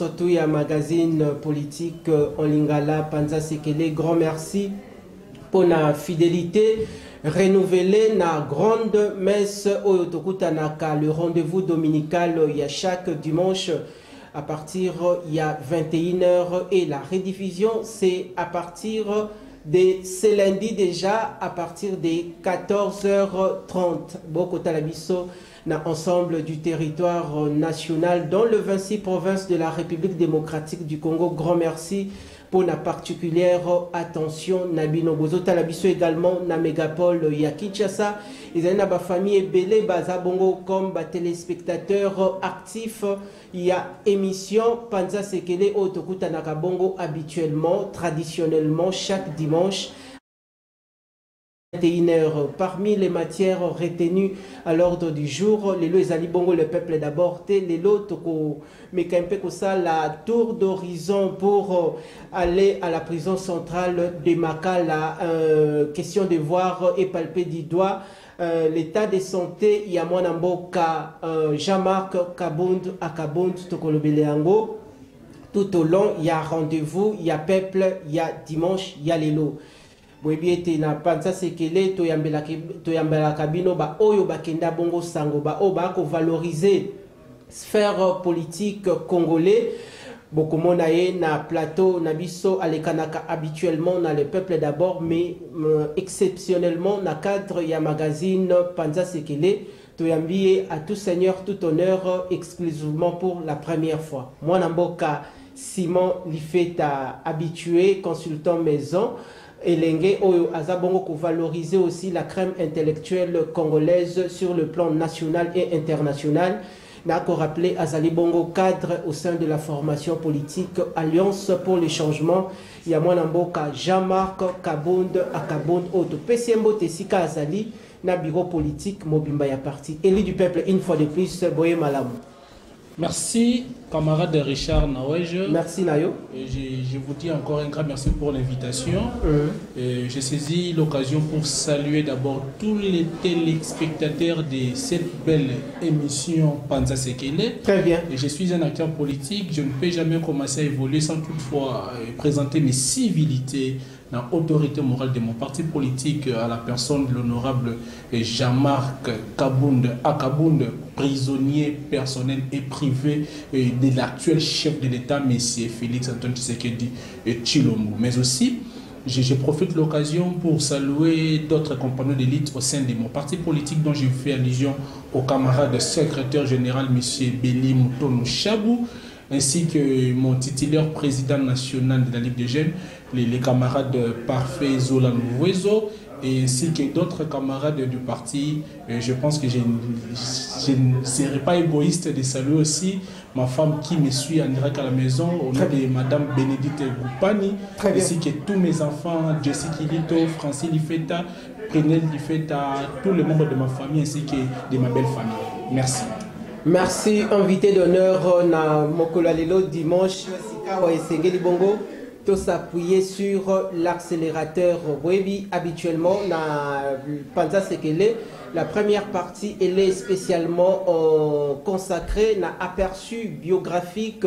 Surtout, il y a un magazine politique en Lingala, Panza Sekele. Grand merci pour la fidélité renouvelée, la grande messe au Yotokutanaka, le rendez-vous dominical, il y a chaque dimanche à partir il y a 21h et la rediffusion c'est à partir de ce lundi déjà à partir des 14h30. Boko Talabiso na ensemble du territoire national dans le 26 provinces de la République démocratique du Congo. Grand merci pour la particulière attention. Nabino Bozo Talabiso également na mégapole ya Kinshasa. Ils ont une famille belé bazabongo comme téléspectateurs actifs. Il y a émission Panza Sekele au Tokutanaka Bongo habituellement, traditionnellement chaque dimanche. 21h. Parmi les matières retenues à l'ordre du jour, les lois Ali Bongo, le peuple d'abord, les lots mais ça la tour d'horizon pour aller à la prison centrale de Makala, question de voir et palper du doigt l'état de santé. Il y a Mwanamboka Jean-Marc Kabound à Kabound Tokolobeleango. Tout au long, il y a rendez-vous, il y a peuple, il y a dimanche, il y a les lots. Boebiete na Panza Sekele toyambela kabino ba oyo bakenda bongo sango ba o ba ko valoriser sphère politique congolais. Bokomona ye na plateau na biso alekanaka habituellement na le peuple d'abord mais exceptionnellement na cadre ya magazine Panza Sekele toyambie à tout seigneur tout honneur exclusivement pour la première fois. Moi Namboka Simon Lifeta habitué consultant maison Elenge Oyo Azabongo pour valoriser aussi la crème intellectuelle congolaise sur le plan national et international. N'a qu'à rappeler Azali Bongo cadre au sein de la formation politique Alliance pour les changements. Il y a Mwanamboka Jean-Marc Kabound à Kabound Auto. PCMBO Tessika Azali, na bureau politique Mobimba ya parti. Élu du peuple une fois de plus, Boye Malamu. Merci, camarade Richard Nawej. Merci, Nayo. Je vous dis encore un grand merci pour l'invitation. J'ai saisi l'occasion pour saluer d'abord tous les téléspectateurs de cette belle émission Panza Sekele. Très bien. Je suis un acteur politique. Je ne peux jamais commencer à évoluer sans toutefois présenter mes civilités dans l'autorité morale de mon parti politique à la personne de l'honorable Jean-Marc Kabound à Kabound, prisonnier personnel et privé de l'actuel chef de l'État, M. Félix Antoine Tshisekedi Tshilombo. Mais aussi, je profite de l'occasion pour saluer d'autres compagnons d'élite au sein de mon parti politique dont je fais allusion au camarade secrétaire général, M. Béli Moutonou Chabou, ainsi que mon titulaire président national de la Ligue des Jeunes, les camarades Parfait Zola Nouvezo, et ainsi que d'autres camarades du parti. Je pense que je ne serai pas égoïste de saluer aussi ma femme qui me suit en direct à la maison, au nom de Madame Bénédicte Goupani, ainsi que tous mes enfants, Jessie Kilito, Francis Lifeta, Prenel Lifeta, tous les membres de ma famille ainsi que de ma belle famille. Merci. Merci, invité d'honneur na Mokola Lelo dimanche, Sikawa et Sengeli Bongo. Tout s'appuyer sur l'accélérateur Webi. Habituellement, na Panza Sekele, la première partie, elle est spécialement consacrée à aperçu biographique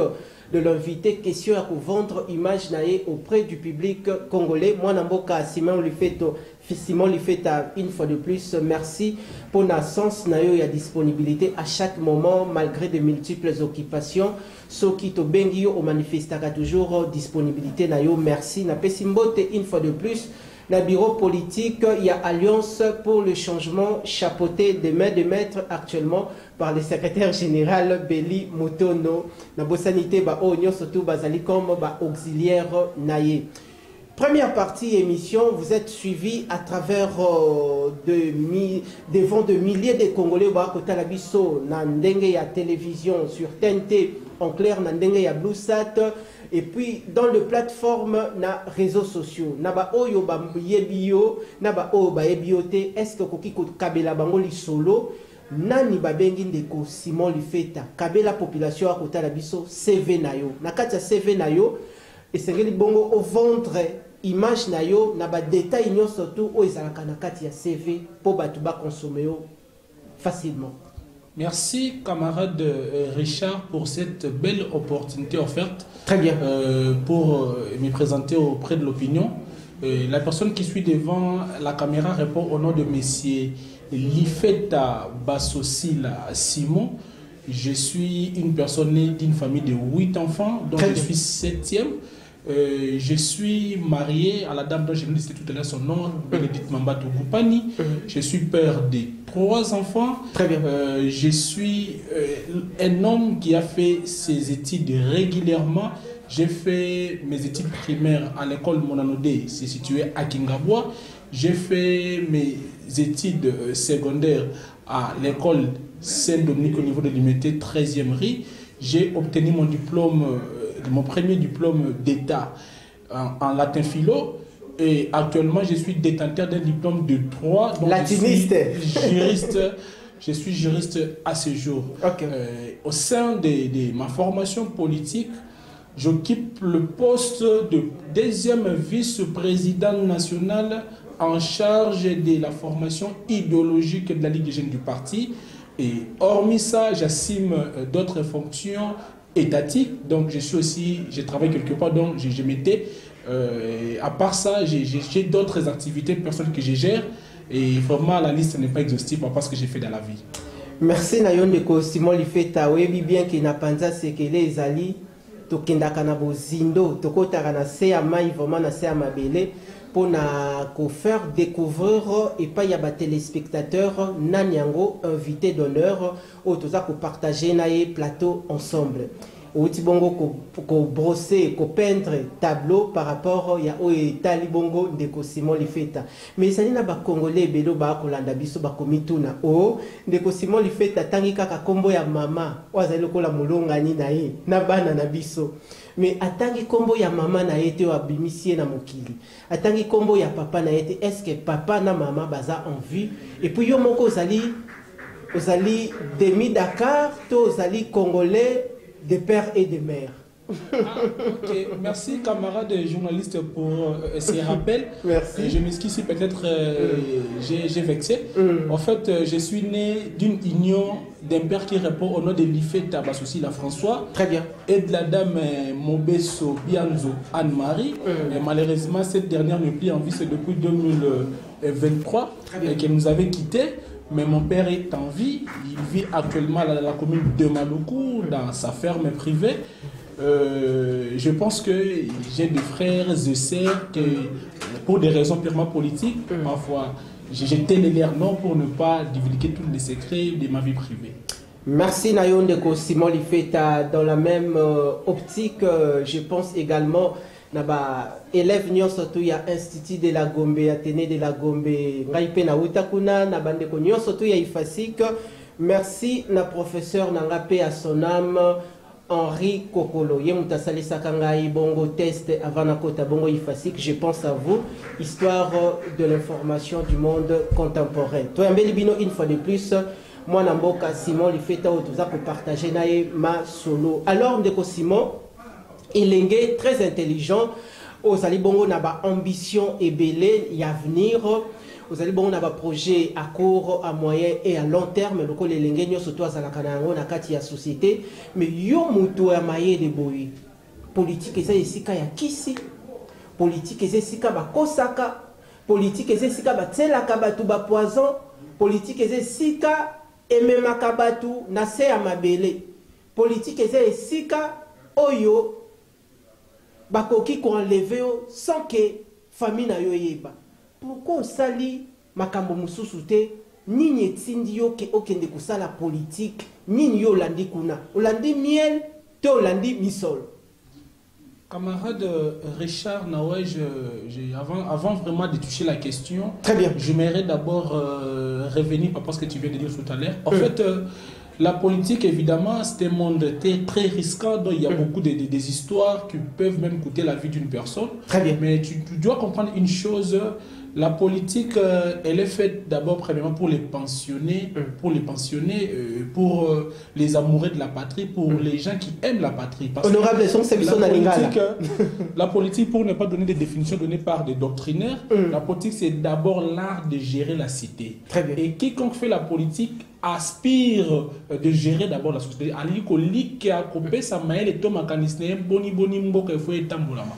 de l'invité, question à vendre image naé auprès du public congolais. Moi, Namboka Simon Lifeta, une fois de plus, merci pour la sens nayo ya disponibilité à chaque moment, malgré de multiples occupations. So qui to bengio au manifestaka toujours disponibilité nayo, merci. Na pesimbote une fois de plus. Le bureau politique, il y a Alliance pour le changement chapeauté de main de maître actuellement par le secrétaire général Béli Moutono. La sanité ba onyo surtout bazali comme ba auxiliaire naye. Première partie émission, vous êtes suivis à travers devant de milliers de Congolais ba kota la biso na ndenge ya télévision sur TNT en clair na ndenge ya Bluesat. Et puis dans le plateforme na réseaux sociaux na ba oyo ba yebio na ba o ba ebiote est-ce que koki ko kabela bango li solo nani ba bengi ndeko Simon Lifeta kabela population a kota la biso CV nayo na kati ya CV nayo esengeli bongo au vendre image nayo na ba détail nyo surtout o ezalaka na kati ya CV po batu ba consommer yo facilement. Merci, camarade Richard, pour cette belle opportunité offerte. Très bien. Pour me présenter auprès de l'opinion. La personne qui suit devant la caméra répond au nom de Messieurs Lifeta Bassosila Simon. Je suis une personne née d'une famille de 8 enfants, dont je suis 7e. Je suis marié à la dame dont je vous disais tout à l'heure son nom, Bénédicte Mambatou Goupani. Je suis père de 3 enfants. Très bien. Je suis un homme qui a fait ses études régulièrement. J'ai fait mes études primaires à l'école Monanodé, c'est situé à Kingabwa. J'ai fait mes études secondaires à l'école Saint-Dominique au niveau de l'unité 13e RI. J'ai obtenu mon diplôme, mon premier diplôme d'État en latin philo. Et actuellement, je suis détenteur d'un diplôme de 3. Latiniste. Je suis juriste à ce jour. Okay. Au sein de ma formation politique, j'occupe le poste de 2e vice-président national en charge de la formation idéologique de la Ligue des jeunes du parti. Et hormis ça, j'assume d'autres fonctions étatiques. Donc je travaille quelque part, donc je m'étais. À part ça, j'ai d'autres activités personnelles que je gère. Et vraiment, la liste n'est pas exhaustive par rapport à ce que j'ai fait dans la vie. Merci Nayon de Simon Lifeta. Oui, bien qu'il n'a pas c'est que les alliés. Tokendaka na bozindo tokotaka na se ya mai vraiment na se ya mabele pour faire découvrir et pas y a des téléspectateurs nanyango invité d'honneur au toza ko partager na ye plateau ensemble outi bongo ko brosser ko peindre tableau par rapport ya o etali bongo ndeko Simon Lifeta mais ça na ba congolais belo ba kolanda biso ba komituna o ndeko Simon Lifeta tangi kaka kombo ya mama wazali kola mulongani na ye na bana na biso mais atangi kombo ya mama na yete wa bimisie na mokili atangi kombo ya papa na yete est-ce que papa na mama baza en vie et puis yo moko ozali demi Dakar to ozali congolais de père et de mère. Okay. Merci camarade journaliste pour ces rappels. Merci. Je m'excuse si peut-être j'ai vexé. En fait, je suis né d'une union d'un père qui répond au nom de Lifeta Bassosila François. Très bien. Et de la dame Mobeso Bianzo Anne-Marie. Malheureusement, cette dernière n'est plus en vie, c'est depuis 2023 qu'elle nous avait quittés. Mais mon père est en vie, il vit actuellement dans la commune de Maloukou, dans sa ferme privée. Je pense que j'ai des frères et sœurs que, pour des raisons purement politiques, parfois j'ai télé leur nom pour ne pas divulguer tous les secrets de ma vie privée. Merci Nayon de Simon Lifeta. Dans la même optique, je pense également naba élève nyonso tu ya institut de la Gombe Athénée de la Gombe ngai pe na utakuna na bande ko nyonso tu ya ifasik. Merci na professeur nanga pe à son âme Henri Kokolo ye mutasali sakangai bongo test avant na kota bongo ifasik. Je pense à vous, histoire de l'information du monde contemporain. Toi mbeli bino une fois de plus moi na mboka Simon Lifeta o tuza ko partager nae ma solo. Alors ndeko Simon il est très intelligent. Aux alibongo n'a pas ambition et belé y a venir. Aux alibongo n'a pas projet à court, à moyen et à long terme. Le coup les lengues surtout à la canango na kati ya société. Mais yo muto ya maye de boy. Politique et ça ici kaya kisi. Politique et ça ici kaba kosaka. Politique et ça ici kaba tsela kaba tu ba poison. Politique et ça ici ka emema kaba tu na se ya mabele. Politique et ça ici ka oyo bakoki ko enlever sans que famille na yo yeba. Pourquoi sali makambo mususu te nini etindi yo ke okende kusala politique nini yo landi kuna olandi miel te olandi misol. Camarade Richard Nawai, avant vraiment de toucher la question, très bien, j'aimerais d'abord revenir par ce que tu viens de dire tout à l'heure. En fait, la politique, évidemment, c'est un monde très risquant, dont il y a beaucoup des histoires qui peuvent même coûter la vie d'une personne. Très bien. Mais tu dois comprendre une chose, La politique, elle est faite d'abord, premièrement, pour les pensionnés, pour les amoureux de la patrie, pour les gens qui aiment la patrie. Parce Honorable, la politique, pour ne pas donner des définitions données par des doctrinaires, la politique, c'est d'abord l'art de gérer la cité. Très bien. Et quiconque fait la politique aspire de gérer d'abord la société. Aliko lik a coupé sa main et Thomas Canisne boni mboka faut etambulama.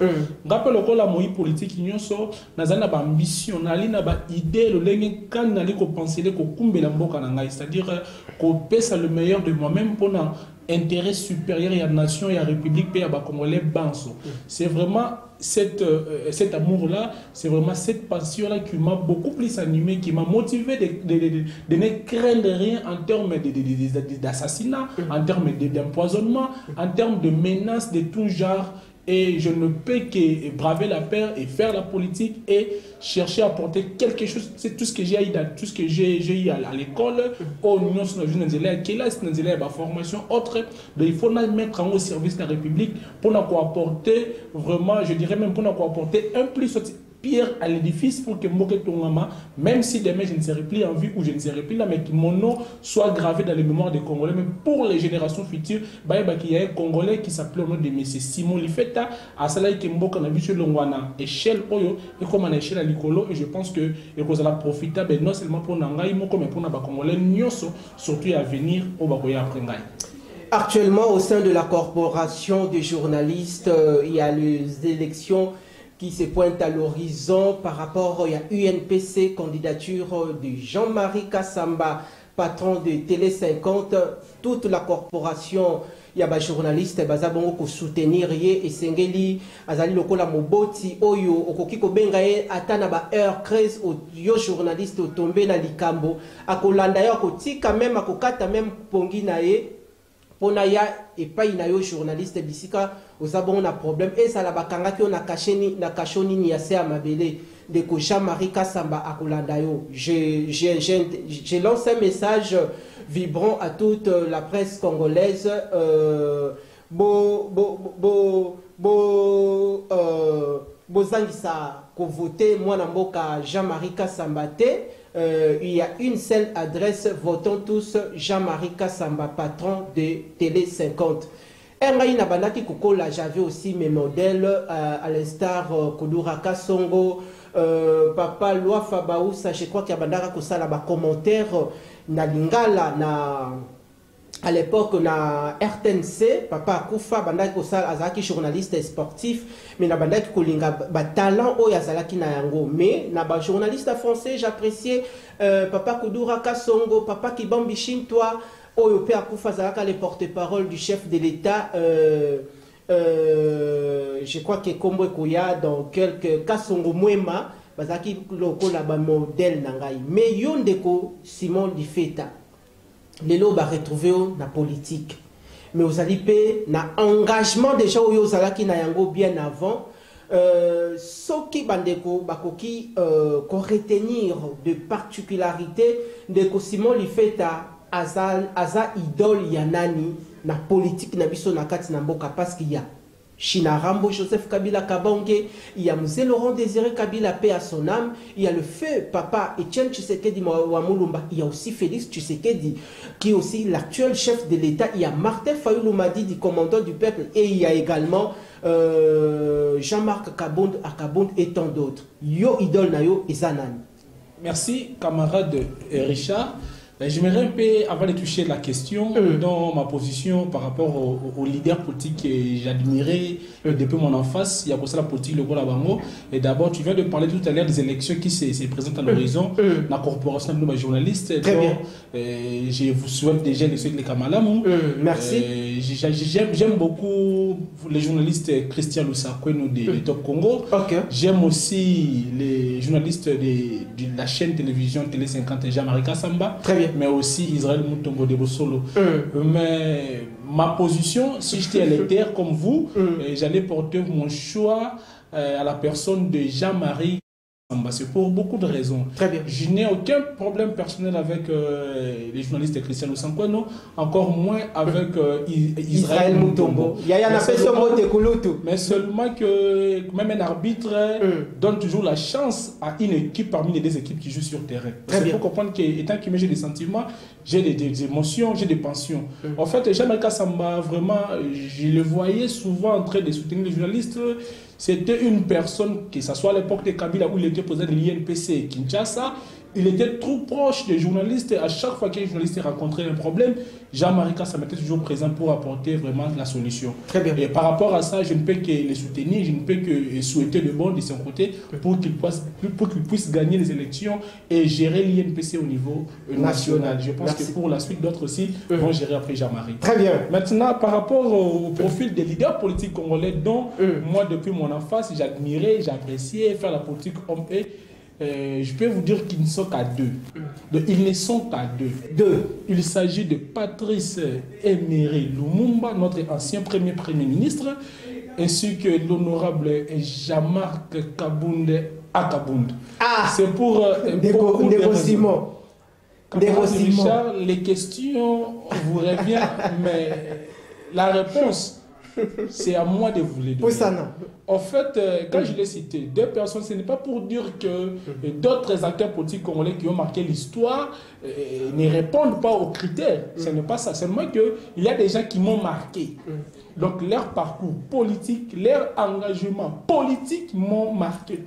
Rappel ko la moi politique nyonso nazana ba ambition nali na ba idée le lenge kan nali ko penser ko kumbela mboka na ngai, c'est-à-dire ko pesa le meilleur de moi-même pour intérêt supérieur à la nation et à la République et à la Congolais Banso. C'est vraiment cet amour-là, c'est vraiment cette passion-là qui m'a beaucoup plus animé, qui m'a motivé de ne craindre rien en termes d'assassinat, en termes d'empoisonnement, en termes de menaces de tout genre. Et je ne peux que braver la peur et faire la politique et chercher à apporter quelque chose. C'est tout ce que j'ai eu à l'école. Oh, nous sommes une formation autre. Il faut mettre au service de la République pour nous apporter vraiment, je dirais même pour nous apporter un plus pierre à l'édifice pour que même si demain je ne serai plus en vie ou je ne serai plus là, mais que mon nom soit gravé dans les mémoires des Congolais, mais pour les générations futures, il y a un Congolais qui s'appelle au nom de M. Simon Lifeta, à cela qui mboka na biso longwana échelle oyo et comme en échelle à l'icolo, et je pense que il sera profitable non seulement pour Nangai, mais pour les Congolais nyonso, surtout à venir au Bakoya après Ngai. Actuellement, au sein de la corporation des journalistes, il y a les élections qui se pointe à l'horizon par rapport à UNPC, candidature de Jean-Marie Kassamba, patron de Télé 50, toute la corporation, il y a des journalistes qui soutenir et Sengeli, Azali Lokola Moboti, Oyo, Okokiko Bengaye, Atana ba heure 13, yo journaliste tombé na likambo, Akolanda yo kotika même, Akokata même Ponginaye, Ponaya et pas inayo journaliste bisika osabon na problème et ça la bakanga ki on a caché ni na kashoni ni assez à mabele de ko Jean-Marie Kassamba akolanda yo. Je lance un message vibrant à toute la presse congolaise bozangisa ko voter mwana mboka Jean-Marie Kassamba te. Il y a une seule adresse, votons tous Jean-Marie Kassamba, patron de Télé 50. J'avais aussi mes modèles, à l'instar Kudura Kasongo, Papa Loi Fabaoussa, je crois qu'il y a des commentaires, na Lingala, à l'époque, na RTNC, Papa Koufa, Bandaki Kosal, Azaki journaliste sportif, mais na Bandaki Kolinga, talent o Yazalaki na yango. Mais na ba journaliste français, j'appréciais Papa Kudura Kasongo, Papa Kibambi Shintoa, Oyope Akoufa Zalaka, les porte-parole du chef de l'État. Je crois que Kombo Koya, dans quelques Kasongo Mwema, Bazaki Loko la ba modèle nangai. Mais Yondeko Simon Lifeta. Les lots va retrouver la politique. Mais vous allez payer na engagement déjà où vous allez na yango bien avant. Ce qui bandeko bakoki qu'on retenir de particularité de Simon Lifeta aza idole yanani na politique na biso na kati na mboka parce qu'il y a China Rambo, Joseph Kabila Kabonge, il y a Moussé Laurent Désiré Kabila, paix à son âme, il y a le feu Papa Etienne Tshisekedi Wamulumba, il y a aussi Félix Tshisekedi, qui est aussi l'actuel chef de l'État, il y a Martin Fayoulou Madidi, commandant du peuple, et il y a également Jean-Marc Akabond et tant d'autres. Yo idole na yo Ezanan. Merci camarade Richard. J'aimerais un peu, avant de toucher la question, dans ma position par rapport aux leaders politiques que j'admirais depuis mon enfance, il y a pour ça la politique, le Gola Bango. Et d'abord, tu viens de parler tout à l'heure des élections qui se présentent à l'horizon, la corporation de nos journalistes. Très bien. Je vous souhaite déjà les suites les Kamalamou. Merci. J'aime beaucoup les journalistes Christian Lusakoueno de Top Congo. Okay. J'aime aussi les journalistes de la chaîne télévision Télé 50 Jean-Marie Kassamba. Très bien. Mais aussi Israël Moutombo de Bossolo. Mais ma position, si j'étais électeur comme vous, j'allais porter mon choix à la personne de Jean-Marie C'est pour beaucoup de raisons. Très bien. Je n'ai aucun problème personnel avec les journalistes de Cristiano Sankwano, encore moins avec Israël Mutombo. Mais seulement que même un arbitre donne toujours la chance à une équipe parmi les deux équipes qui jouent sur terrain. Il faut comprendre qu'étant que j'ai des sentiments, j'ai des émotions, j'ai des passions. En fait, Jean-Marc Samba, vraiment, je le voyais souvent en train de soutenir les journalistes. C'était une personne, que ce soit à l'époque de Kabila où il était président de l'INPC Kinshasa, il était trop proche des journalistes. À chaque fois qu'un journaliste rencontrait un problème, Jean-Marie Kassa était toujours présent pour apporter vraiment la solution. Très bien. Et par rapport à ça, je ne peux que les soutenir, je ne peux que souhaiter le bon de son côté pour qu'il puisse gagner les élections et gérer l'INPC au niveau national. Je pense que pour la suite, d'autres aussi vont gérer après Jean-Marie. Très bien. Maintenant, par rapport au profil des leaders politiques congolais dont moi, depuis mon enfance, j'admirais, j'appréciais faire la politique homme et je peux vous dire qu'ils ne sont qu'à deux. Ils ne sont qu'à deux. Il s'agit de Patrice Emery Lumumba, notre ancien premier ministre, ainsi que l'honorable Jean-Marc Kabund Akabund. C'est pour beaucoup de raisons. Richard, les questions vous reviennent, mais la réponse, c'est à moi de vous les donner. En fait, quand je l'ai cité, deux personnes, ce n'est pas pour dire que d'autres acteurs politiques congolais qui ont marqué l'histoire ne répondent pas aux critères. Ce n'est pas ça. Seulement qu'il y a des gens qui m'ont marqué. Donc leur parcours politique, leur engagement politique m'ont marqué.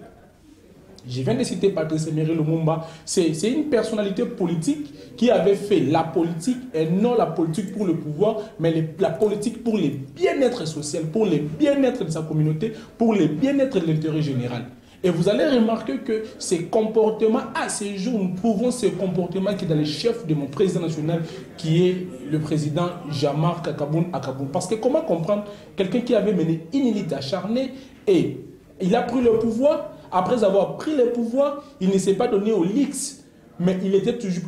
Je viens de citer Patrice Emery Lumumba. C'est une personnalité politique qui avait fait la politique, et non la politique pour le pouvoir, mais la politique pour le bien-être social, pour le bien-être de sa communauté, pour le bien-être de l'intérêt général. Et vous allez remarquer que ces comportements, à ce jour, nous trouvons ces comportements qui est dans les chefs de mon président national, qui est le président Jean-Marc Akabund. Parce que comment comprendre quelqu'un qui avait mené une élite acharnée et il a pris le pouvoir. Après avoir pris le pouvoir, il ne s'est pas donné au Lix, mais il était toujours,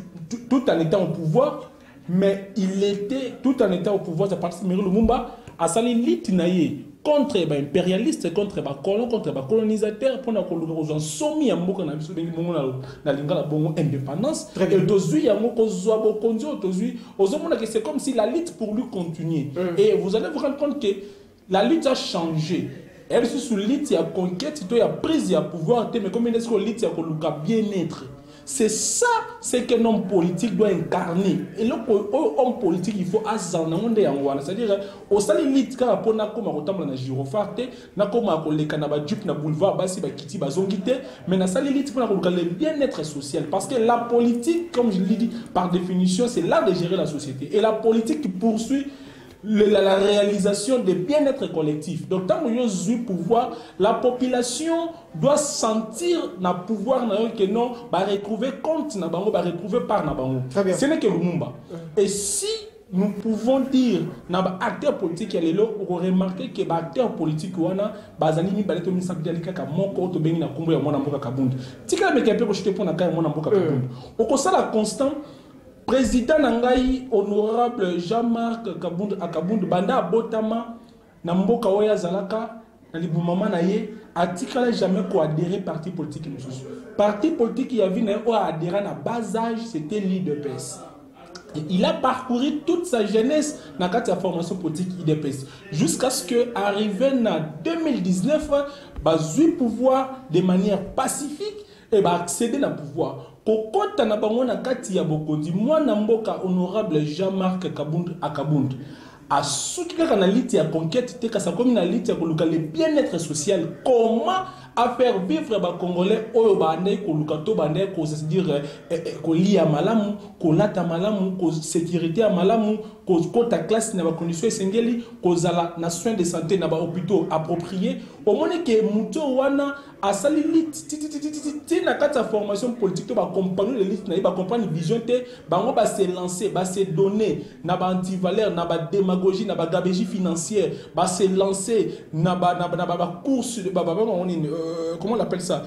tout en étant au pouvoir, c'est Patrice Emery Lumumba, à sali litinaye contre les impérialistes, contre les colons, contre les colonisateurs, pour nous soumis à mboka na biso bengi bongo na lingala bongo indépendance. Et tozui ya moko zoabo konzo tozui ozomona que c'est comme si la lutte pour lui continuait. Et vous allez vous rendre compte que la lutte a changé. Elle est sous lutte, il y a conquête, il y a prise, il y a pouvoir, mais comme il est sur lutte, il y a bien-être. C'est ça, c'est qu'un homme politique doit incarner. Et l'homme politique, il faut azanamonde yangwana. C'est-à-dire, au sali lutte, quand on a comme on a girofarte, na comme on a kanaba jup na boulevard, basi ba kiti ba zongite, mais na sali lutte, pour le bien-être social. Parce que la politique, comme je l'ai dit, par définition, c'est l'art de gérer la société. Et la politique qui poursuit la réalisation des bien-être collectifs. Donc, tant que nous avons pouvoir, la population doit sentir na pouvoir que non, va retrouver compte na bango, va retrouver part na bango. Ce n'est que Lumumba. Et si nous pouvons dire na acteurs politiques y a on remarqué que les acteurs politiques wana bazali ni baleto mi sabia likaka moko to bengi na kombo ya mwana mboka Kabund. Tika me kempe ko chite pona ka mwana mboka Kabund. Oko sala constant président Nangai, honorable Jean-Marc Akabund, banda botama, na mboka oya zalaka, na libumama na ye, atikala jamais ko adhérer parti politique nous. Parti politique y a vu na adhérer na bas âge, c'était l'IDPS. Il a parcouru toute sa jeunesse dans la formation politique IDPS jusqu'à ce que arrivé en 2019, il pouvoir de manière pacifique et accéder au pouvoir. Kokota na bango na kati ya bokondi mwana mboka honorable Jean-Marc Akabund a soutenu la lutte ya conquête te kasa comme na lutte ya koluka le bien-être social. Comment à faire vivre les Congolais oyo bandai koluka to bandai ko se dire ko lia malamu ko lata malamu ko sécurité malamu ko ta classe na ba conditions esengeli ko zala na soins de santé na ba hôpitaux appropriés au moins que muto wana a sali lit na kata formation politique to ba comprendre les listes na ba comprendre vision te bango ba se lancer ba se donner na ba antivaleur na ba démagogie démagogie, na ba gabégie financière, bah se lancer na ba course de comment on appelle ça,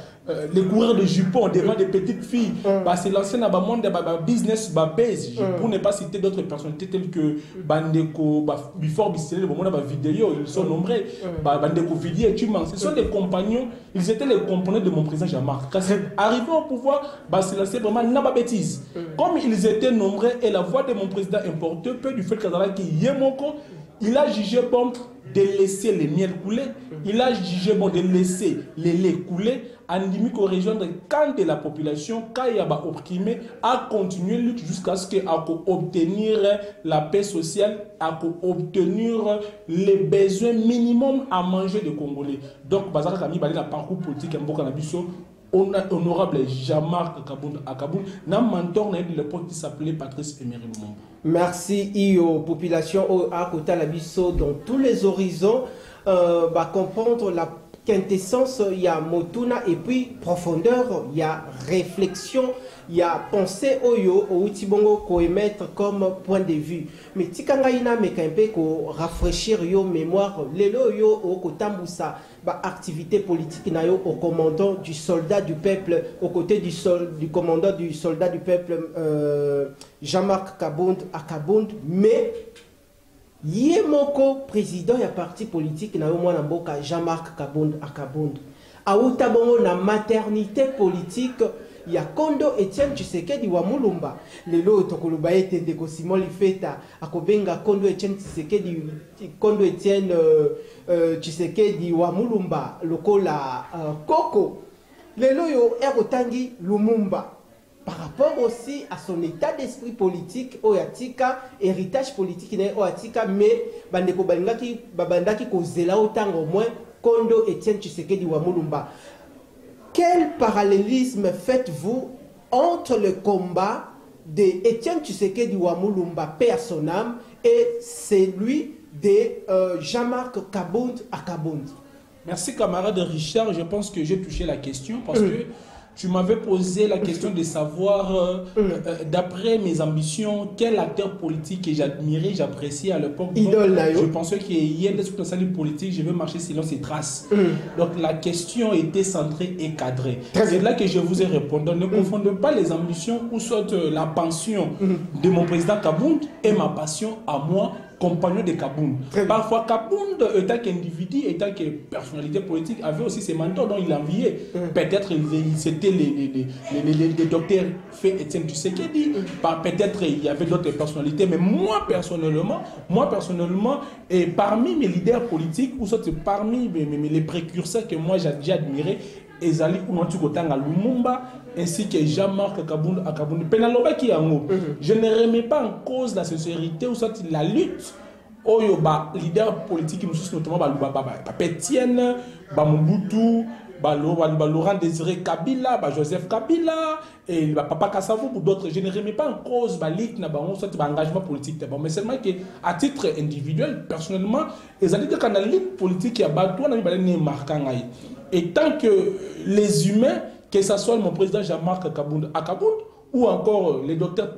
les coureurs de jupons devant des petites filles, bah se lancer na ba monde ba business ba base, pour ne pas citer d'autres personnalités telles que Bandeko, bah Before Bissele, le moment ba vidéo, ils sont nombreux, bah Bandeko Villiers, tu mens, ce sont les compagnons, ils étaient les compagnons de mon président Jean-Marc. Quand c'est arrivé au pouvoir, bah se lancer vraiment na ba bêtise. Comme ils étaient nombreux et la voix de mon président importait peu du fait qu'il y ait mon compte, il a jugé bon de laisser les miels couler, il a jugé bon de laisser les laits couler, en limite qu'on rejoindre quand de la population, quand il y a opprimé, à continuer lutte jusqu'à ce qu'il obtenir la paix sociale, à obtenir les besoins minimums à manger des Congolais. Donc, Bazar Kami, le parcours politique, honorable Jean-Marc Kabound Akabound, n'a mentor à l'époque qui s'appelait Patrice Emery Lumumba. Merci aux populations à côté la biso dans tous les horizons, comprendre la quintessence, il y a motuna et puis profondeur, il y a réflexion, il y a pensée oyo au utibongo ko émettre comme point de vue. Mais tikanga ina mekampe ko rafraîchir yo mémoire lelo yo au kotambusa ba activité politique na yo au commandant du soldat du peuple aux côtés du commandant du soldat du peuple Jean-Marc Kabound Akabound, mais Yemoko président ya parti politique na yo mwana mboka Jean-Marc Kabound Akabound auta bongo na maternité politique ya Kondo Etienne Tshisekedi wa Mulumba lelo tokoloba ete ndeko Simon Lifeta akobenga Kondo Etienne Tshisekedi wa Mulumba lokola Koko lelo yo erotangi Lumumba par rapport aussi à son état d'esprit politique oyatika héritage politique ne oyatika mais bandeko bandaki kozela autant au moins Kondo Etienne Tshisekedi wa Mulumba. Quel parallélisme faites-vous entre le combat de Etienne Tshisekedi wa Mulumba, paix à son âme, et celui de Jean-Marc Kabound Akabound? Merci camarade Richard, je pense que j'ai touché la question parce que tu m'avais posé la question de savoir, d'après mes ambitions, quel acteur politique que j'admirais, j'appréciais à l'époque. Je pensais qu'il y a des salle politique, je veux marcher selon ses traces. Donc la question était centrée et cadrée. C'est là que je vous ai répondu. Ne confondez pas les ambitions ou soit la pension de mon président Kabound et ma passion à moi, compagnon de Kabound. Parfois, Kabound, étant qu'individu, étant que personnalité politique, avait aussi ses mentors dont il enviait. Peut-être c'était les docteurs fait Etienne Tshisekedi. Peut-être il y avait d'autres personnalités, mais moi personnellement, et parmi mes leaders politiques, ou soit parmi les précurseurs que moi j'ai admirés, Ezali Oumantukotanga Lumumba ainsi que Jean-Marc Kabound Akabound. Je ne remets pas en cause la sincérité ou soit la lutte. Oyo ba leader politique notamment Etienne, Mobutu, Laurent Désiré Kabila, Joseph Kabila et Papa Kassavou pour d'autres. Je ne remets pas en cause l'engagement politique, mais seulement que à titre individuel, personnellement, les alliés de la lutte politique et tant que les humains, que ce soit mon président Jean-Marc Kabound Akabound ou encore les docteurs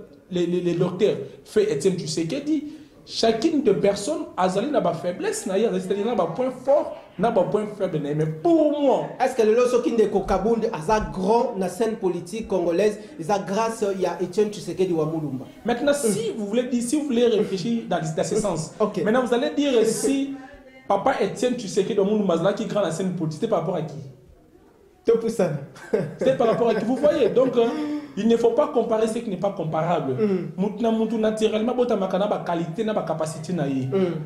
fait Etienne Tshisekedi, chacune de personnes a une faiblesse, c'est-à-dire un point fort, un point faible. Mais pour moi, est-ce que le losokin de Kabound a grand na scène politique congolaise, grâce à Etienne Tshisekedi wa Mulumba? Maintenant, si vous voulez réfléchir dans ce sens, maintenant vous allez dire si Papa Etienne Tshisekedi wa Mulumba qui grand la scène politique, c'était par rapport à qui? C'était par rapport à qui? Vous voyez, donc il ne faut pas comparer ce qui n'est pas comparable. Naturellement, il y a des qualités et des capacités.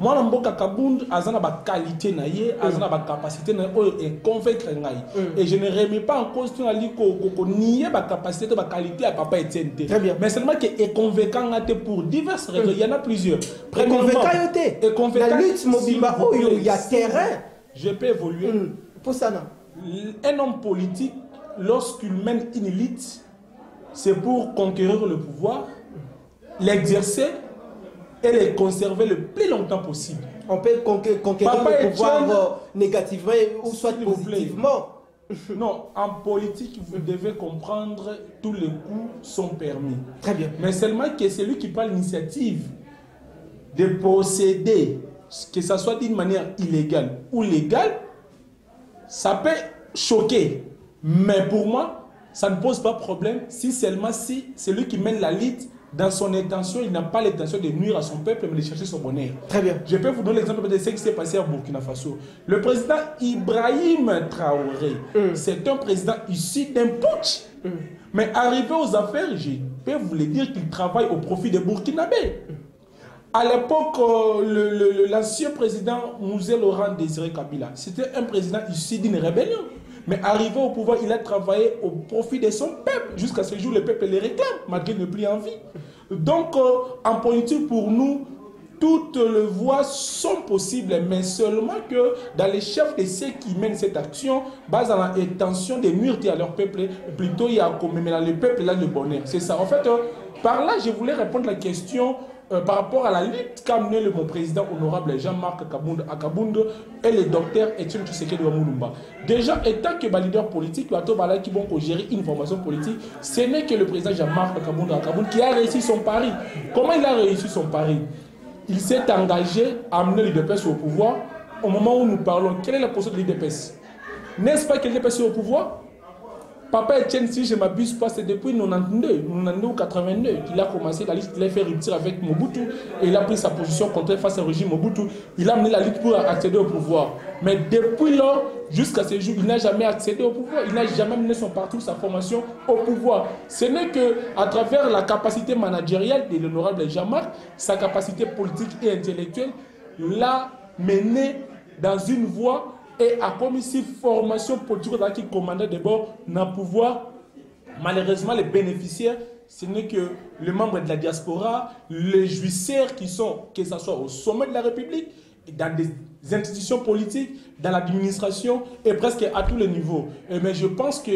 Moi, je suis Kabound, il y a des qualités et des capacités et convaincre. Et je ne remets pas en cause qu'on nie des capacités et des qualités à Papa Etienne. Mais seulement qu'il est convaincant pour diverses raisons. Il y en a plusieurs. La lutte mobile, il y a terrain. Je peux évoluer. Pour ça, un homme politique, lorsqu'il mène une lutte, c'est pour conquérir le pouvoir, l'exercer et le conserver le plus longtemps possible. On peut conquérir le pouvoir négativement ou soit positivement. Non, en politique, vous devez comprendre tous les coups sont permis. Très bien. Mais seulement que c'est lui qui prend l'initiative de posséder, que ce soit d'une manière illégale ou légale, ça peut choquer. Mais pour moi, ça ne pose pas problème si seulement si celui qui mène la lutte, dans son intention, il n'a pas l'intention de nuire à son peuple, mais de chercher son bonheur. Très bien. Je peux vous donner l'exemple de ce qui s'est passé à Burkina Faso. Le président Ibrahim Traoré, c'est un président issu d'un putsch. Mais arrivé aux affaires, je peux vous le dire qu'il travaille au profit des Burkinabés. À l'époque, l'ancien président Mouzé Laurent Désiré Kabila, c'était un président issu d'une rébellion. Mais arrivé au pouvoir, il a travaillé au profit de son peuple. Jusqu'à ce jour, le peuple les réclame, malgré ne plus en vie. Donc, en politique, pour nous, toutes les voies sont possibles, mais seulement que dans les chefs de ceux qui mènent cette action, basent à l'intention de nuire à leur peuple, plutôt il y a comme mais dans le peuple, là, le bonheur. C'est ça. En fait, par là, je voulais répondre à la question par rapport à la lutte qu'a mené mon président honorable Jean-Marc Akabound et le docteur Etienne Tshisekedi Wamulumba. Déjà, étant que leader politique, qui vont gérer une formation politique, ce n'est que le président Jean-Marc Akabound qui a réussi son pari. Comment il a réussi son pari? Il s'est engagé à amener l'UDPS au pouvoir. Au moment où nous parlons, quelle est la position de l'UDPS? N'est-ce pas que l'UDPS est au pouvoir? Papa Etienne, si je ne m'abuse pas, c'est depuis 92 ou 82 qu'il a commencé la lutte, il a fait rupture avec Mobutu et il a pris sa position contre face au régime Mobutu. Il a mené la lutte pour accéder au pouvoir. Mais depuis lors, jusqu'à ce jour, il n'a jamais accédé au pouvoir. Il n'a jamais mené son parti ou sa formation au pouvoir. Ce n'est qu'à travers la capacité managériale de l'honorable Jean-Marc, sa capacité politique et intellectuelle, l'a mené dans une voie et a commis une formation politique qui commandait d'abord n'a pouvoir. Malheureusement, les bénéficiaires, ce n'est que les membres de la diaspora, les jouisseurs qui sont, que ce soit au sommet de la République, dans des institutions politiques, dans l'administration et presque à tous les niveaux. Mais je pense que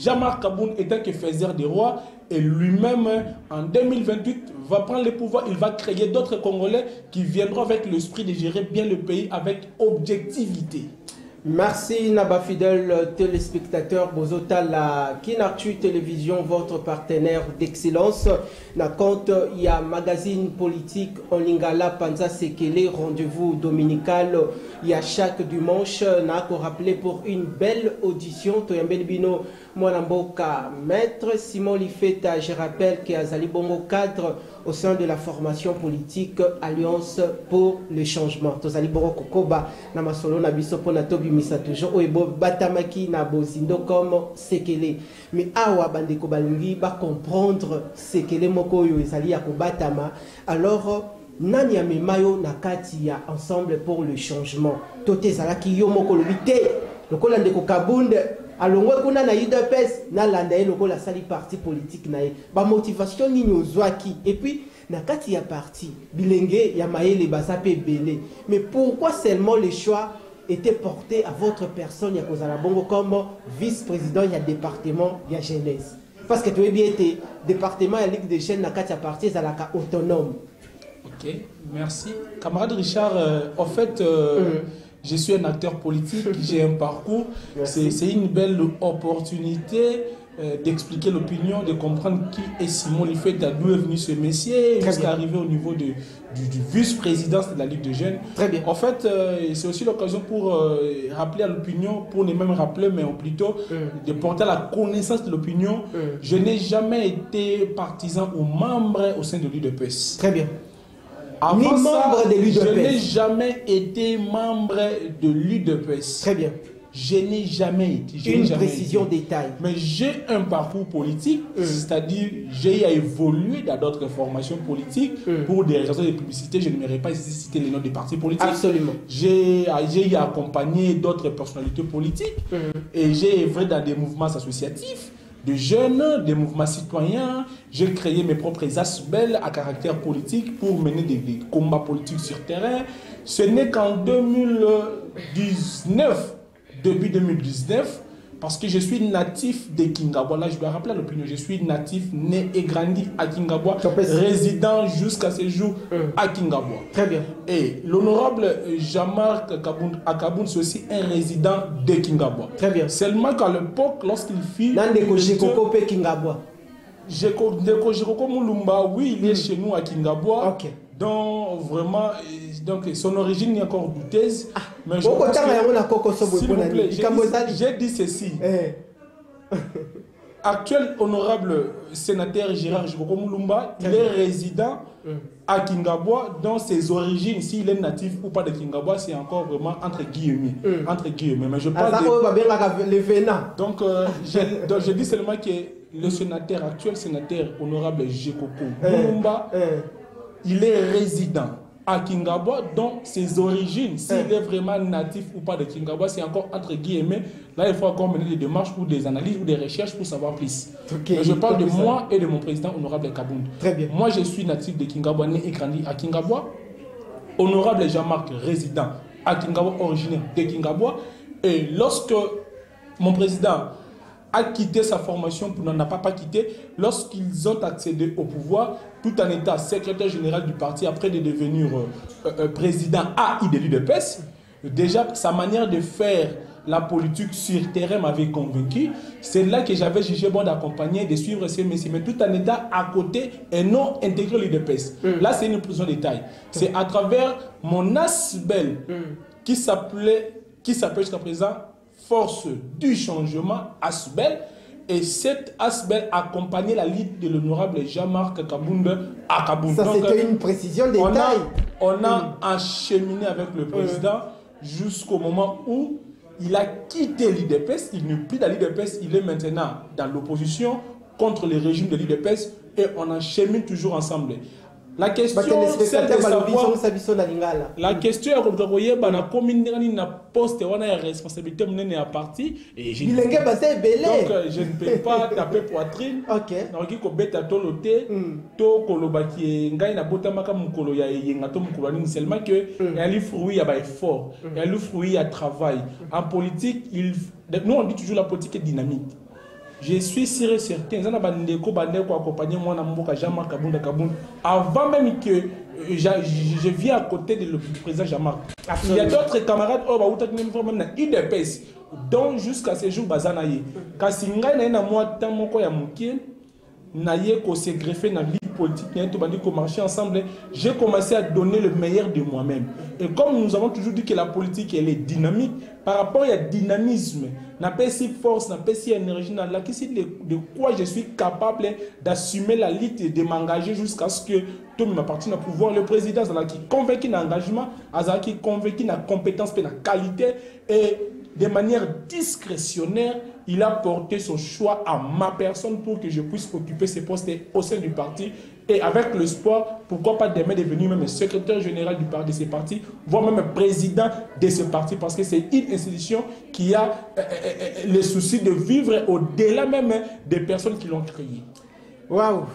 Jean-Marc Akabound étant que faiseur des rois, et lui-même, en 2028, va prendre le pouvoir. Il va créer d'autres Congolais qui viendront avec l'esprit de gérer bien le pays avec objectivité. Merci Naba fidèle téléspectateur Bozota la Kinartu Télévision, votre partenaire d'excellence. Na compte il y a magazine politique en lingala Panza Sekele, rendez-vous dominical il y a chaque dimanche. N'a qu'à rappeler pour une belle audition. Toyambel Bino Mwanamboka maître Simon Lifeta. Je rappelle qu'il y a Zali Bongo cadre au sein de la formation politique Alliance pour le changement. Tozali Bongo Kokoba na masolo na biso pona tobi misa toujours oebo batamaki na bozindo comme Sekele. Mais awa bandeko balingi ba comprendre Sekele moko yo ezali ya kobatama. Alors nani ya memayo na kati ya ensemble pour le changement. Tote zalaki yo moko lobite. Lokola ndeko Kabund alongwe kuna na UDPS na landa ye lokola sali parti politique na ye. Ba motivation nini ozwaki et puis na kati ya parti bilenge ya mayele basape belé. Mais pourquoi seulement le choix était porté à votre personne ya kozala bongo comme vice-président ya département ya jeunesse? Parce que tu es bien été département ya Ligue des jeunes na kati ya parti zalaka autonome. OK, merci. Camarade Richard, en fait je suis un acteur politique, j'ai un parcours. C'est une belle opportunité d'expliquer l'opinion, de comprendre qui est Simon Lifeta, d'où est venu ce métier, jusqu'à arriver au niveau du vice-présidence de la Ligue de jeunes. Très bien. En fait, c'est aussi l'occasion pour rappeler à l'opinion, pour ne même rappeler, mais plutôt de porter à la connaissance de l'opinion. Je n'ai jamais été partisan ou membre au sein de l'UDPS. Très bien. Avant ni membre de l'UDPS. Je n'ai jamais été membre de l'UDPS. Très bien. Je n'ai jamais été. Une précision détail. Mais j'ai un parcours politique, c'est-à-dire j'ai évolué dans d'autres formations politiques pour des raisons de publicité. Je n'aimerais pas citer les noms des partis politiques. Absolument. J'ai accompagné d'autres personnalités politiques et j'ai œuvré dans des mouvements associatifs de jeunes, des mouvements citoyens. J'ai créé mes propres ASBEL à caractère politique pour mener des combats politiques sur terrain. Ce n'est qu'en 2019, depuis 2019, parce que je suis natif de Kingabwa. Là, je dois rappeler l'opinion. Je suis natif, né et grandi à Kingabwa, résident jusqu'à ce jour à Kingabwa. Très bien. Et l'honorable Jean-Marc Akabound, c'est aussi un résident de Kingabwa. Très bien. Seulement qu'à l'époque, lorsqu'il fit... Kingabwa. Jekoko Mulumba, oui, il est chez nous à Kingabwa. Ok. dont vraiment, donc son origine est encore douteuse. Mais je pense que, s'il vous plaît, j'ai dit ceci. Actuel honorable sénateur Gérard Jiboko Moulumba, il est résident à Kingabwa, dans ses origines, s'il est natif ou pas de Kingabwa, c'est encore vraiment entre guillemets. Entre guillemets. Mais je parle de... Donc, je dis seulement que le sénateur, actuel sénateur honorable Jekoko Moulumba, il est résident à Kingabwa, dans ses origines, s'il est vraiment natif ou pas de Kingabwa, c'est encore entre guillemets. Là, il faut encore mener des démarches ou des analyses ou des recherches pour savoir plus. Mais je parle de moi et de mon président honorable Kabound. Très bien. Moi, je suis natif de Kingabwa, né et grandi à Kingabwa. Honorable Jean-Marc, résident à Kingabwa, originaire de Kingabwa. Et lorsque mon président a quitté sa formation, pour n'en a pas quitté, lorsqu'ils ont accédé au pouvoir, tout en étant secrétaire général du parti, après de devenir président AI de l'UDPS, déjà sa manière de faire la politique sur terrain m'avait convaincu. C'est là que j'avais jugé bon d'accompagner, de suivre ces messieurs, mais tout en étant à côté et non intégré l'UDPS. Là, c'est une prison de taille. C'est à travers mon ASBEL qui s'appelle jusqu'à présent Force du changement ASBEL, et cette ASBEL accompagnait la lutte de l'honorable Jean-Marc Kabound à Kabound. Ça, c'était une précision des tailles. On a acheminé avec le président jusqu'au moment où il a quitté l'IDPS. Il n'est plus dans l'IDPS, il est maintenant dans l'opposition contre le régime de l'IDPS, et on achemine toujours ensemble. La question, c'est de savoir... La question est que na poste on a une responsabilité menée à parti et je donc je ne peux pas taper poitrine. Donc il faut bêta toloté to kolobaki ngai na botamaka mukolo ya yenga to mukolo ni seulement que il y a fruit ya ba effort, il y a le fruit à travail. En politique, nous on dit toujours la politique est dynamique. Je suis sûr et certain, avant même que je viens à côté du président Jean-Marc. Il y a d'autres camarades qui IDPS, dont jusqu'à ce jour, quand se greffer dans la vie politique, marcher ensemble, j'ai commencé à donner le meilleur de moi-même. Et comme nous avons toujours dit que la politique elle est dynamique, par rapport à dynamisme, n'a pas si force, n'a pas si énergie, n'a pas si de quoi je suis capable d'assumer la lutte et de m'engager jusqu'à ce que tout m'appartienne au pouvoir. Le président qui est convaincu d'engagement, qui est convaincu de la compétence et de la qualité, et de manière discrétionnaire, il a porté son choix à ma personne pour que je puisse occuper ces postes au sein du parti. Et avec l'espoir, pourquoi pas demain devenir même secrétaire général du parti de ce parti, voire même président de ce parti, parce que c'est une institution qui a le souci de vivre au-delà même des personnes qui l'ont créée. Waouh!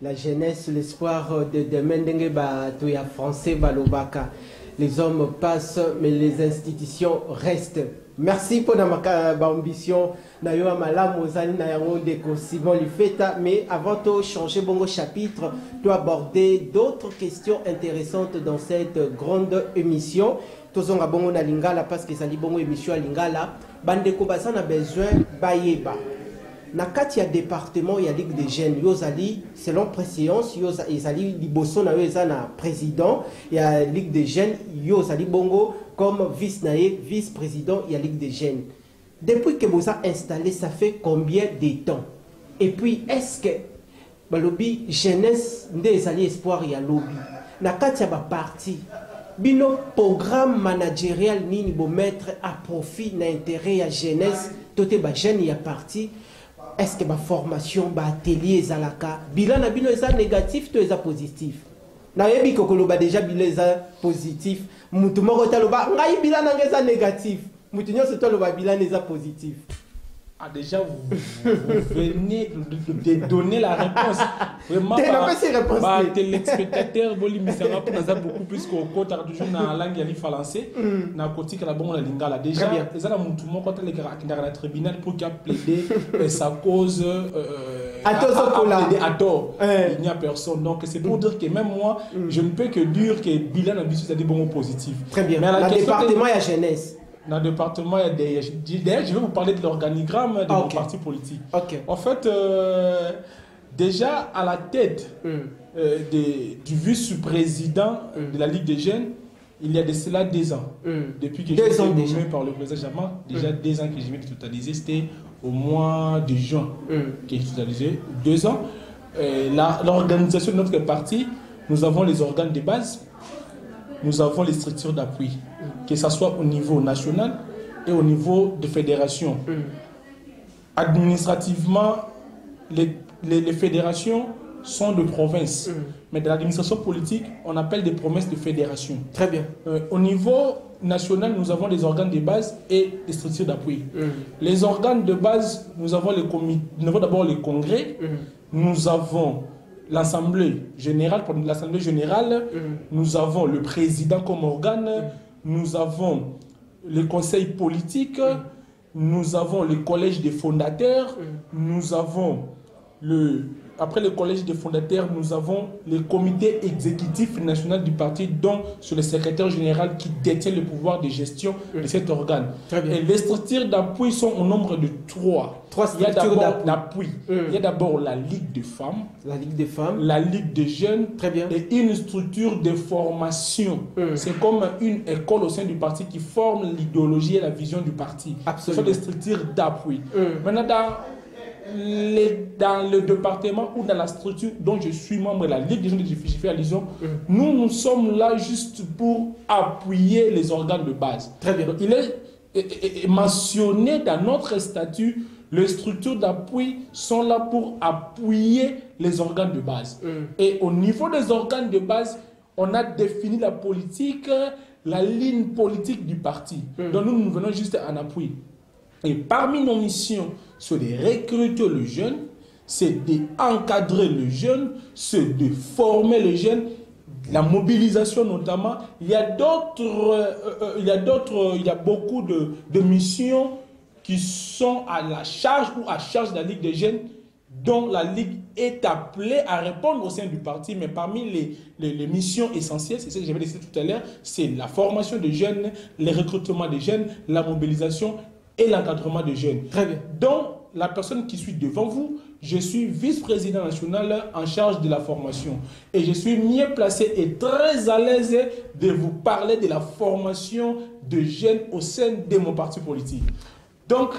La jeunesse, l'espoir de demain, il français, Valobaka. Les hommes passent, mais les institutions restent. Merci pour ma ambition. Mais avant de changer bon chapitre, de aborder d'autres questions intéressantes dans cette grande émission. Tozon a bongo na lingala parce que ça li bongo émission à lingala. Bande kobasa na besoin bayeba. Na kati ya département ya Ligue des jeunes yozali selon préséance yozali liboso na yoza na président ya Ligue des jeunes yozali bongo comme vice-président ya Ligue des jeunes. Depuis que vous avez installé, ça fait combien de temps? Et puis est-ce que balobi jeunesse ndezali espoir ya lobby na kati ya ba parti bino programme managérial nini bo mettre à profit na intérêt ya jeunesse toté ba jeune ya parti? Est-ce que ma formation, ma atelier ezalaka bilan na bino eza négatif to eza positif? Na yebi kokoloba déjà bilan eza positif, mutu moko taloba ngai bilan na eza négatif, mutu nyonso taloba bilan eza positif. Ah, déjà, vous venez de donner la réponse. Vraiment, téléspectateurs, beaucoup plus qu'au côté toujours dans la langue française, dans le côté que la bonne lingala. Déjà, ils ont tout le monde quand le tribunal pour qu'il plaide sa cause à tort. Il n'y a personne. Donc, c'est pour dire que même moi, je ne peux que dire que bilan ambitieux a des bons positifs. Très bien. Mais le département, il y a jeunesse. Dans le département, il y a d'ailleurs, je vais vous parler de l'organigramme de mon parti politique. En fait, Déjà, à la tête du vice-président de la Ligue des jeunes, il y a de cela 2 ans. Depuis que j'ai été nommé par le président Jammar, déjà 2 ans que je viens de totaliser, c'était au mois de juin que j'ai totalisé. 2 ans. L'organisation de notre parti, nous avons les organes de base, nous avons les structures d'appui, que ce soit au niveau national et au niveau de fédération. Administrativement, les fédérations sont de provinces. Mais dans l'administration politique, on appelle des promesses de fédération. Très bien. Au niveau national, nous avons des organes de base et des structures d'appui. Les organes de base, nous avons d'abord les congrès, nous avons l'Assemblée générale, pour l'Assemblée générale, nous avons le président comme organe, nous avons le conseil politique, nous avons le collège des fondateurs, nous avons après le collège des fondateurs, nous avons le comité exécutif national du parti, dont c'est le secrétaire général qui détient le pouvoir de gestion de cet organe. Et les structures d'appui sont au nombre de 3. Il y a d'abord l'appui. Il y a d'abord la Ligue des femmes. La Ligue des femmes. La Ligue des jeunes. Très bien. Et une structure de formation. C'est comme une école au sein du parti qui forme l'idéologie et la vision du parti. Absolument. Ce sont des structures d'appui. Maintenant, dans le département ou dans la structure dont je suis membre de la Ligue des jeunes de Jiffy à Lison, nous sommes là juste pour appuyer les organes de base. Très bien. Donc, il est mentionné dans notre statut, les structures d'appui sont là pour appuyer les organes de base. Et au niveau des organes de base, on a défini la politique, la ligne politique du parti. Donc nous venons juste en appui. Et parmi nos missions, c'est de recruter le jeune, c'est d'encadrer le jeune, c'est de former le jeune, la mobilisation notamment. Il y a beaucoup de missions qui sont à la charge ou à charge de la Ligue des jeunes, dont la Ligue est appelée à répondre au sein du parti. Mais parmi les missions essentielles, c'est ce que j'avais dit tout à l'heure, c'est la formation des jeunes, le recrutement des jeunes, la mobilisation et l'encadrement des jeunes. Très bien. Donc, la personne qui suis devant vous, je suis vice-président national en charge de la formation. Et je suis mieux placé et très à l'aise de vous parler de la formation de jeunes au sein de mon parti politique. Donc,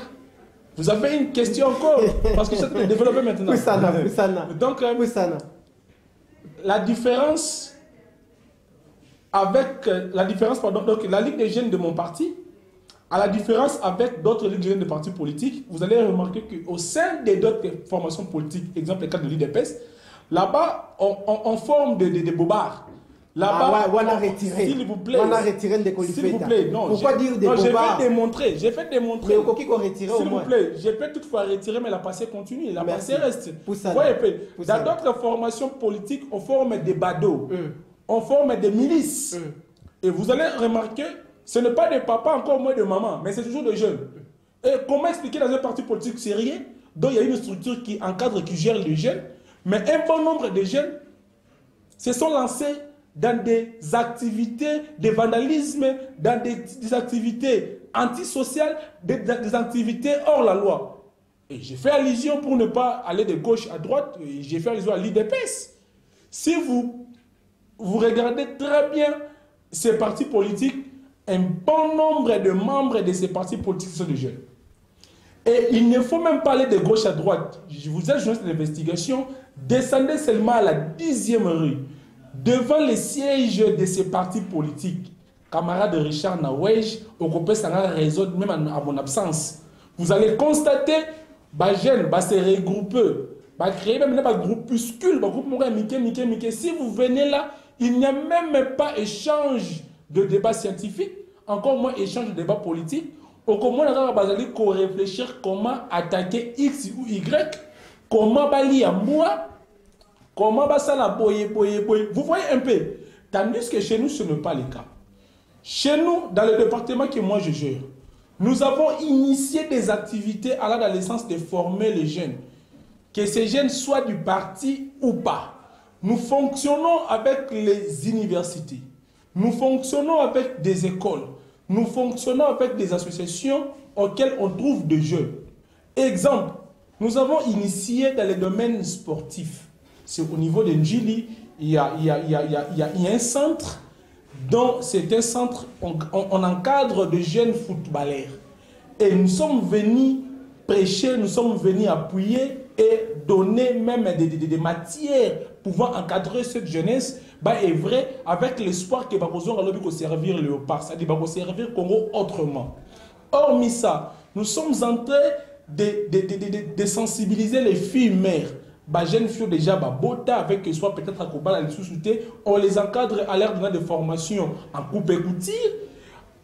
vous avez une question encore, parce que c'est de développer maintenant. Donc, la différence donc la Ligue des jeunes de mon parti, à la différence avec d'autres ligues jeunes de partis politiques, vous allez remarquer qu'au sein des d'autres formations politiques, exemple le cas de l'IDPS, là-bas, on forme des bobards. Là-bas, on a retiré. S'il vous plaît. On a retiré des S'il vous plaît, non. Pourquoi dire des bobards? J'ai fait démontrer. Mais au coquille qu'on retire au moins. S'il vous plaît, j'ai pu toutefois retirer, mais la passée continue. La passée reste. Dans d'autres formations politiques, on forme des badauds. On forme des milices. Et vous allez remarquer, ce n'est pas des papas, encore moins de mamans, mais c'est toujours des jeunes. Et comment expliquer dans un parti politique sérieux, dont il y a une structure qui encadre, qui gère les jeunes, mais un bon nombre de jeunes se sont lancés dans des activités de vandalisme, dans des activités antisociales, des activités hors la loi. Et j'ai fait allusion, pour ne pas aller de gauche à droite, j'ai fait allusion à l'IDPS. Si vous regardez très bien ces partis politiques, un bon nombre de membres de ces partis politiques sont des jeunes. Et il ne faut même pas aller de gauche à droite. Je vous ai journaliste d'investigation, descendez seulement à la 10e rue, devant les sièges de ces partis politiques. Camarade Richard Nawej, au Copé Sangara réseau, même à mon absence. Vous allez constater, les jeunes se regrouper, créer même un groupuscule, un groupe Mickey. Si vous venez là, il n'y a même pas échange de débat scientifique, encore moins échange de débat politique. Au moins, on va réfléchir comment attaquer X ou Y, comment bali à moi, comment ça la boye. Vous voyez un peu. Tandis que chez nous, ce n'est pas le cas. Chez nous, dans le département que moi je gère, nous avons initié des activités allant dans le sens de former les jeunes. Que ces jeunes soient du parti ou pas. Nous fonctionnons avec les universités. Nous fonctionnons avec des écoles. Nous fonctionnons avec des associations auxquelles on trouve des jeunes. Exemple, nous avons initié dans les domaines sportifs. C'est au niveau de Njili, il y a un centre, dont c'est un centre, on encadre de jeunes footballeurs. Et nous sommes venus prêcher, nous sommes venus appuyer et donner même des matières pouvant encadrer cette jeunesse. Bah, est vrai, avec l'espoir que nous allons servir Léopard, c'est-à-dire que servir Congo autrement. Hormis ça, nous sommes en train de sensibiliser les filles mères. Bah, jeunes filles déjà, bah, bota avec soit peut-être à Koba, la sous-souté, on les encadre à l'air de formation en coupe et couture.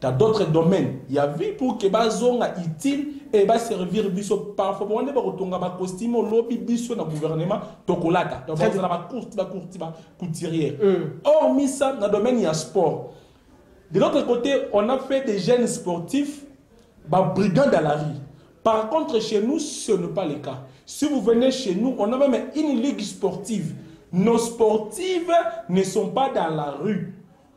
Dans d'autres domaines, il y a vu pour que les gens utiles et va servir biso parfois on est retourner ba costume lobby biso dans gouvernement tokolata donc on a ba couturière. Hormis ça dans le domaine il y a sport. De l'autre côté, on a fait des jeunes sportifs ba brigands dans la rue. Par contre, chez nous, ce n'est pas le cas. Si vous venez chez nous, on a même une ligue sportive. Nos sportives ne sont pas dans la rue.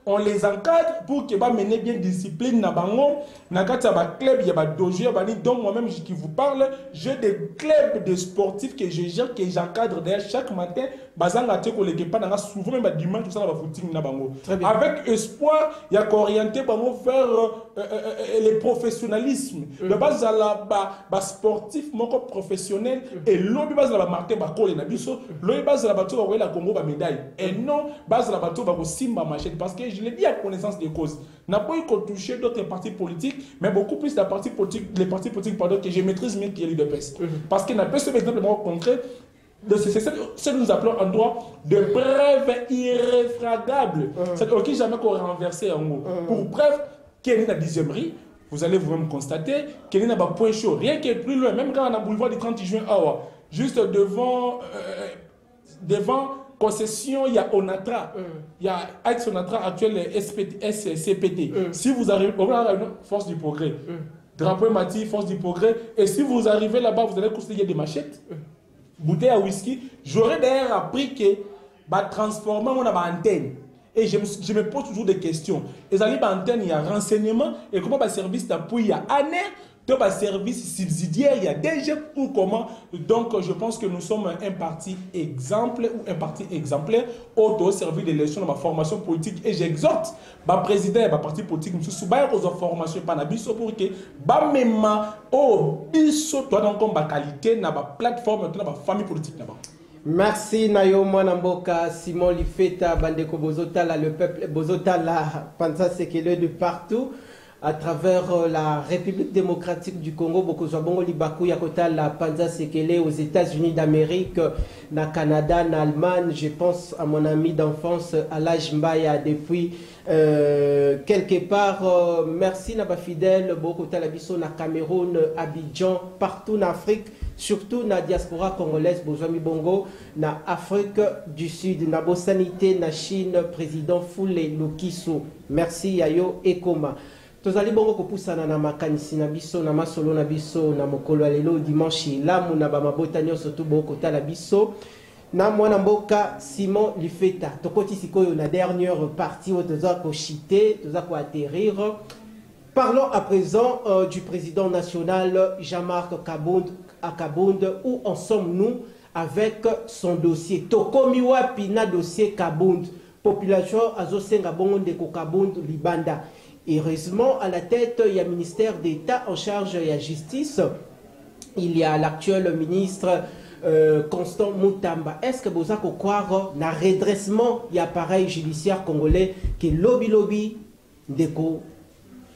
On les encadre pour qu'ils mener bien discipline na bango. Na kati ba club, il y a ba dojo, donc moi-même qui vous parle, j'ai des clubs de sportifs que je gère, que j'encadre d'ailleurs chaque matin. Bazanga te collègue pas dans souvent même dimanche tout ça va footing na bango. Avec espoir, il y a qu'orienter bango vers le professionnalisme. Le base à la ba sportif moko professionnel et l'obi base la ba marqué ba coller na biso, l'obi base la ba to ba la Congo ba médaille et non base la ba to ba simba machette parce que je l'ai dit à connaissance des causes. N'a pas eu qu'on toucher d'autres partis politiques, mais beaucoup plus la partie politique, les partis politiques pardon, que je maîtrise mieux qu'il y a de peste. Parce qu'il n'a pas ce exemple concret. C'est ce que nous appelons un droit de preuve irréfragable. C'est-à-dire qu'il jamais qu'on renversé en haut. Pour preuve qu'il y a une dixièmerie, vous allez vous-même constater qu'il y a un point chaud. Rien qui est plus loin, même quand on a boulevard du 30 juin, juste devant concession, il y a Onatra. Il y a ex-Onatra actuel SCPT. Si vous arrivez, on va avoir une force du progrès. Drapeau Mati, force du progrès. Et si vous arrivez là-bas, vous allez constater des machettes. Bouteille à whisky. J'aurais d'ailleurs appris que transformer mon antenne. Et je me pose toujours des questions. Et dans l'antenne, il y a renseignement. Et comment le service d'appui, il y a année. Dans le service subsidiaire, il y a déjà ou comment. Donc, je pense que nous sommes un parti exemple ou un parti exemplaire au service de l'élection de ma formation politique. Et j'exhorte le président et le parti politique, M. Soubaï, aux formations pour que même au biso, toi, donc, la qualité, na la plateforme, na la famille politique. Merci Nayo Mwanamboka, Simon Lifeta, Bandeko Bozotala, le peuple Bozotala, Panza Sekele de partout. À travers la République démocratique du Congo, Bokozwabongo Libakou Yakota, la Panza Sekele aux États-Unis d'Amérique, na Canada, na Allemagne. Je pense à mon ami d'enfance, Alaj Mbaya, depuis quelque part. Merci Naba Fidèle, Bokota Labiso, na Cameroun, Abidjan, partout en Afrique, surtout na diaspora congolaise, Bozwami Bongo, na Afrique du Sud, na Bosanité, na Chine, président Foule Lukisu. Merci Yayo Ekoma. Tozali bongo kopusana na makanisi na biso na masolo na biso na mokolo lelo dimanche lamu na ba mabota nyonso to boko tala biso na mwana mboka Simon Lifeta tokoti sikoyo na dernière partie où toza ko chiter toza ko atterrir. Parlons à présent du président national Jean-Marc Kabund. Où en sommes-nous avec son dossier? Tokomiwa pina dossier Kabund. Population azosenga bongo ndeko Kabund libanda. Heureusement, à la tête, il y a le ministère d'État en charge de la justice. Il y a l'actuel ministre Constant Moutamba. Est-ce que vous avez croire dans le redressement de l'appareil judiciaire congolais que lobby ndeko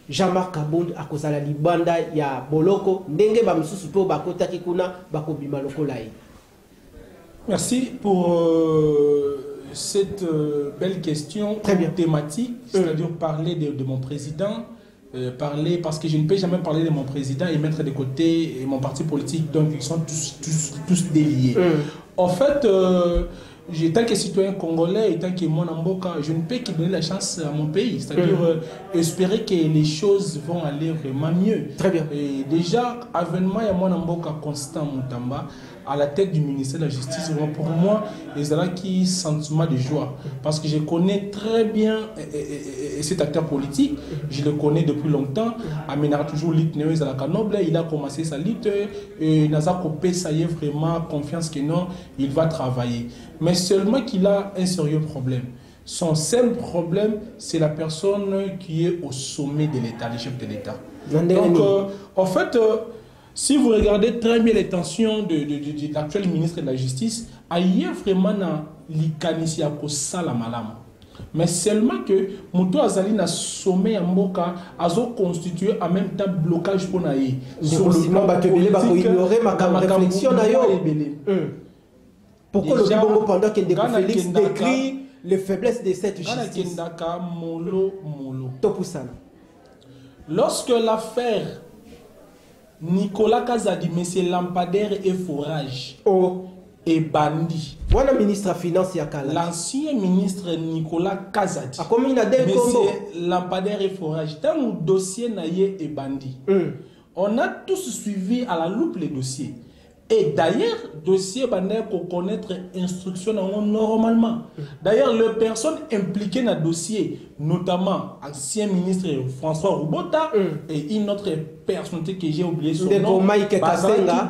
Jean-Marc Kabund à cause de la libanda ya boloko ndenge ba misusu po bakota kikuna bakobima lokolai? Merci pour cette belle question thématique, c'est-à-dire parler de mon président, parce que je ne peux jamais parler de mon président et mettre de côté mon parti politique, donc ils sont tous déliés. En fait, tant que citoyen congolais et tant que mon amboka, je ne peux que donner la chance à mon pays, c'est-à-dire espérer que les choses vont aller vraiment mieux. Très bien. Et déjà, avènement, il y a mon amboka Constant Moutamba. à la tête du ministère de la Justice, pour moi, ils ont un sentiment de joie. Parce que je connais très bien cet acteur politique, je le connais depuis longtemps. Aménard toujours lutte, il a commencé sa lutte, il n'a pas coupé, ça y est, vraiment confiance que non, il va travailler. Mais seulement qu'il a un sérieux problème. Son seul problème, c'est la personne qui est au sommet de l'État, le chef de l'État. Donc, en fait, si vous regardez très bien les tensions de l'actuel ministre de la Justice, il y a vraiment l'ikanisi à la malama. Mais seulement que Mouto Azali n'a sommet en Mboka, a constitué en même temps blocage pour naïe. Sur le plan politique, ma réflexion pourquoi le Bongo pendant qu'il Félix décrit les faiblesses de cette justice? Lorsque l'affaire Nicolas Kazadi, monsieur Lampadaire et Forage, et bandit. Voilà ministre des Finances l'ancien ministre Nicolas Kazadi, monsieur Lampadaire et Forage, dans le dossier Naye et bandit. On a tous suivi à la loupe les dossiers. Et d'ailleurs, dossier bandit pour connaître instruction normalement. D'ailleurs, les personnes impliquées dans le dossier, notamment ancien ministre François Roubota et une autre personnalité que j'ai oublié son nom, qui